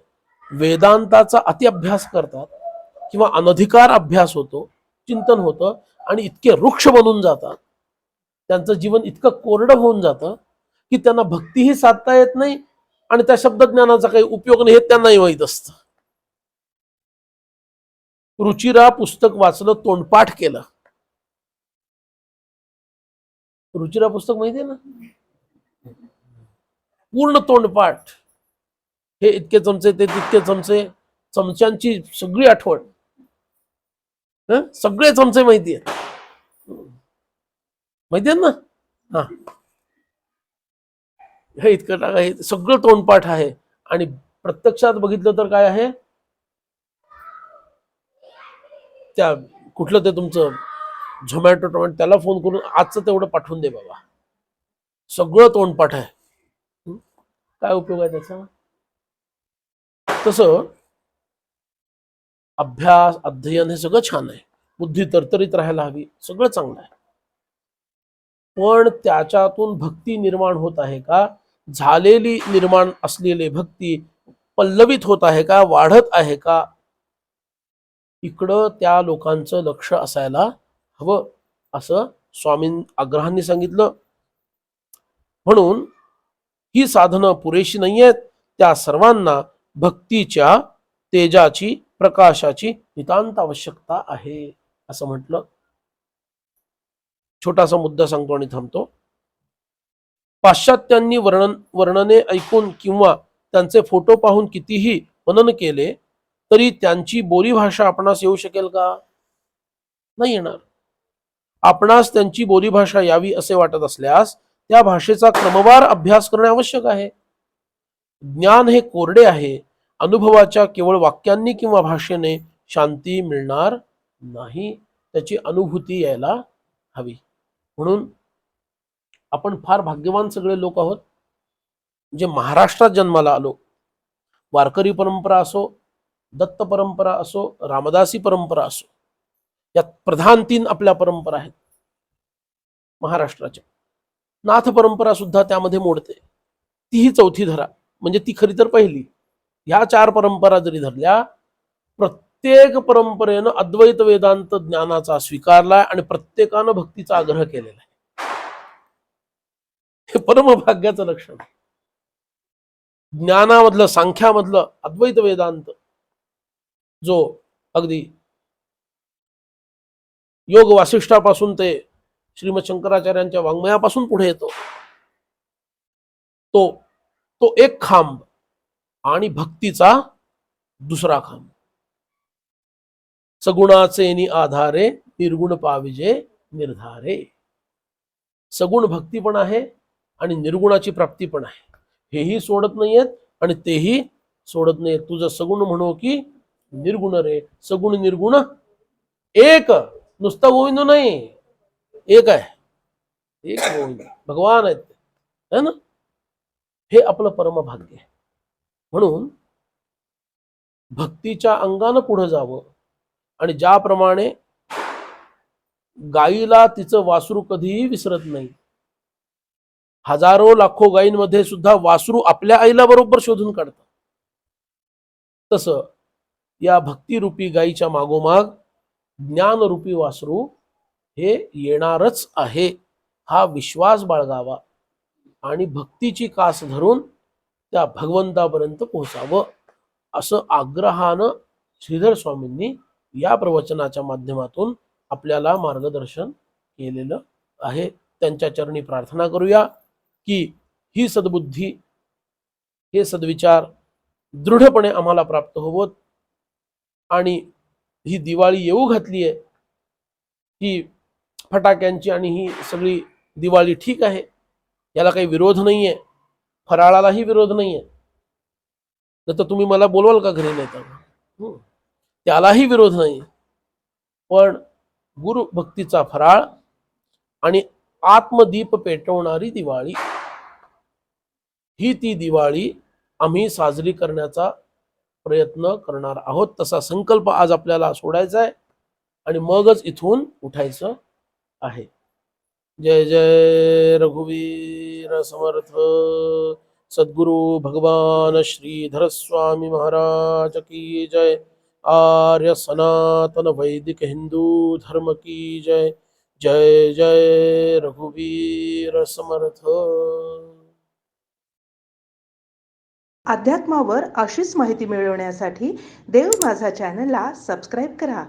वेदांताचा अति अभ्यास करतात किंवा अनधिकार अभ्यास होतो, चिंतन होतं आणि इतके वृक्ष बनून जातात, त्यांचं जीवन इतकं कोरडं होऊन जातं की त्यांना भक्तीही साधता येत नाही आणि त्या शब्दज्ञानाचा काही उपयोग नाही हे त्यांनाही माहीत असतं. रुचिरा पुस्तक वाचलं, तोंडपाठ केलं. रुचिरा पुस्तक माहितीये ना? पूर्ण तोंडपाठ. हे इतके चमचे, ते तितके चमचे, चमच्यांची सगळी आठवण, सगळे चमचे माहिती आहेत ना? हा, हे इतकं टाका, हे सगळं तोंडपाठ आहे. आणि प्रत्यक्षात बघितलं तर काय आहे? त्या कुठलं ते तुमचं झोमॅटो त्याला फोन करून आजचं तेवढं पाठवून दे बाबा. सगळं तोंडपाठ आहे. काय उपयोग आहे त्याचा? तसं अभ्यास अध्ययन हे सगळं छान आहे, बुद्धी तरतरीत राहायला हवी, सगळं चांगलं आहे, पण त्याच्यातून भक्ती निर्माण होत आहे का? झालेली निर्माण असलेली भक्ती पल्लवित होत आहे का, वाढत आहे का, इकडं त्या लोकांचं लक्ष असायला हवं, असं स्वामी आग्रहांनी सांगितलं. म्हणून ही साधनं पुरेशी नाही आहेत, त्या सर्वांना भक्तीच्या तेजाची प्रकाशाची नितांत आवश्यकता आहे असं म्हटलं. छोटासा मुद्दा सांगतो आणि थांबतो. पाश्चात्यांनी वर्णने ऐकून किंवा त्यांचे फोटो पाहून कितीही मनन केले तरी त्यांची बोलीभाषा आपणास येऊ शकेल का? नाही येणार. आपणास त्यांची बोलीभाषा यावी असे वाटत असल्यास त्या भाषेचा क्रमवार अभ्यास करणे आवश्यक आहे. ज्ञान हे कोरडे आहे, अनुभवाच्या केवळ वाक्यांनी किंवा भाषेने शांती मिळणार नाही, त्याची अनुभूती यायला हवी. म्हणून आपण फार भाग्यवान सगळे लोक आहोत जे महाराष्ट्रात जन्माला आलो. वारकरी परंपरा असो, दत्त परंपरा असो, रामदासी परंपरा असो, यात प्रधान 3 आपल्या परंपरा आहेत महाराष्ट्राच्या. नाथ परंपरा सुद्धा त्यामध्ये मोडते, तीही 4थी धरा, म्हणजे ती खरी तर पहिली. ह्या 4 परंपरा जरी धरल्या, प्रत्येक परंपरेनं अद्वैत वेदांत ज्ञानाचा स्वीकारलाय आणि प्रत्येकानं भक्तीचा आग्रह केलेला आहे. हे परमभाग्याचं लक्षण. ज्ञानामधलं, सांख्यामधलं अद्वैत वेदांत जो अगदी योग वासिष्ठापासून ते श्रीमद शंकराचार्यांच्या वाङ्मयापासून पुढे येतो, तो एक खांब आणि भक्तीचा दुसरा खांब. सगुणाचे आधारे निर्गुण पाविजे निर्धारे. सगुण भक्ती पण आहे आणि निर्गुणाची प्राप्ती पण आहे, हेही सोडत नाहीयेत आणि तेही सोडत नाहीयेत. तुझं सगुण म्हणो की निर्गुण रे, सगुण निर्गुण एक, नुसता गोविंद नाही, एक आहे, एक गोविंद भगवान आहेत है ना. हे आपलं परम भाग्य आहे. म्हणून भक्तीच्या अंगानं पुढे जावं आणि ज्याप्रमाणे गाईला तिचं वासरू कधीही विसरत नाही, हजारो लाखो गायींमध्ये सुद्धा वासरू आपल्या आईला बरोबर शोधून काढतं, तसं या भक्तिरूपी गायीच्या मागोमाग ज्ञानरूपी वासरू हे येणारच आहे, हा विश्वास बाळगावा आणि भक्तीची कास धरून त्या भगवंतापर्यंत पोहोचावं, असं आग्रहानं श्रीधर स्वामींनी या प्रवचनाच्या माध्यमातून आपल्याला मार्गदर्शन केलेलं आहे. त्यांच्या चरणी प्रार्थना करूया की ही सद्बुद्धी, हे सद्विचार दृढपणे आम्हाला प्राप्त होवोत आणि ही दिवाळी येऊ घातली आहे, ही फटाक्यांची आणि ही सगळी दिवाळी ठीक आहे, याला काही विरोध नाहीये, फराळालाही विरोध नाहीये. तर तुम्ही मला बोलवाल का घरी, नाही तर त्यालाही विरोध नाही, पण गुरु भक्तीचा फराळ आणि आत्मदीप पेटवणारी दिवाळी, ही ती दिवाळी आम्ही साजरी करण्याचा प्रयत्न करणार आहोत. तसा संकल्प आज आपल्याला सोडायचा आहे आणि मगच इथून उठायचं आहे. जय जय रघुवीर समर्थ सद्गुरु भगवान श्रीधर स्वामी महाराज की जय. आर्य सनातन वैदिक हिंदू धर्म की जय. जय जय रघुवीर समर्थ. अध्यात्मावर अशीच माहिती मिळवण्यासाठी देव माझा चॅनलला सबस्क्राईब करा.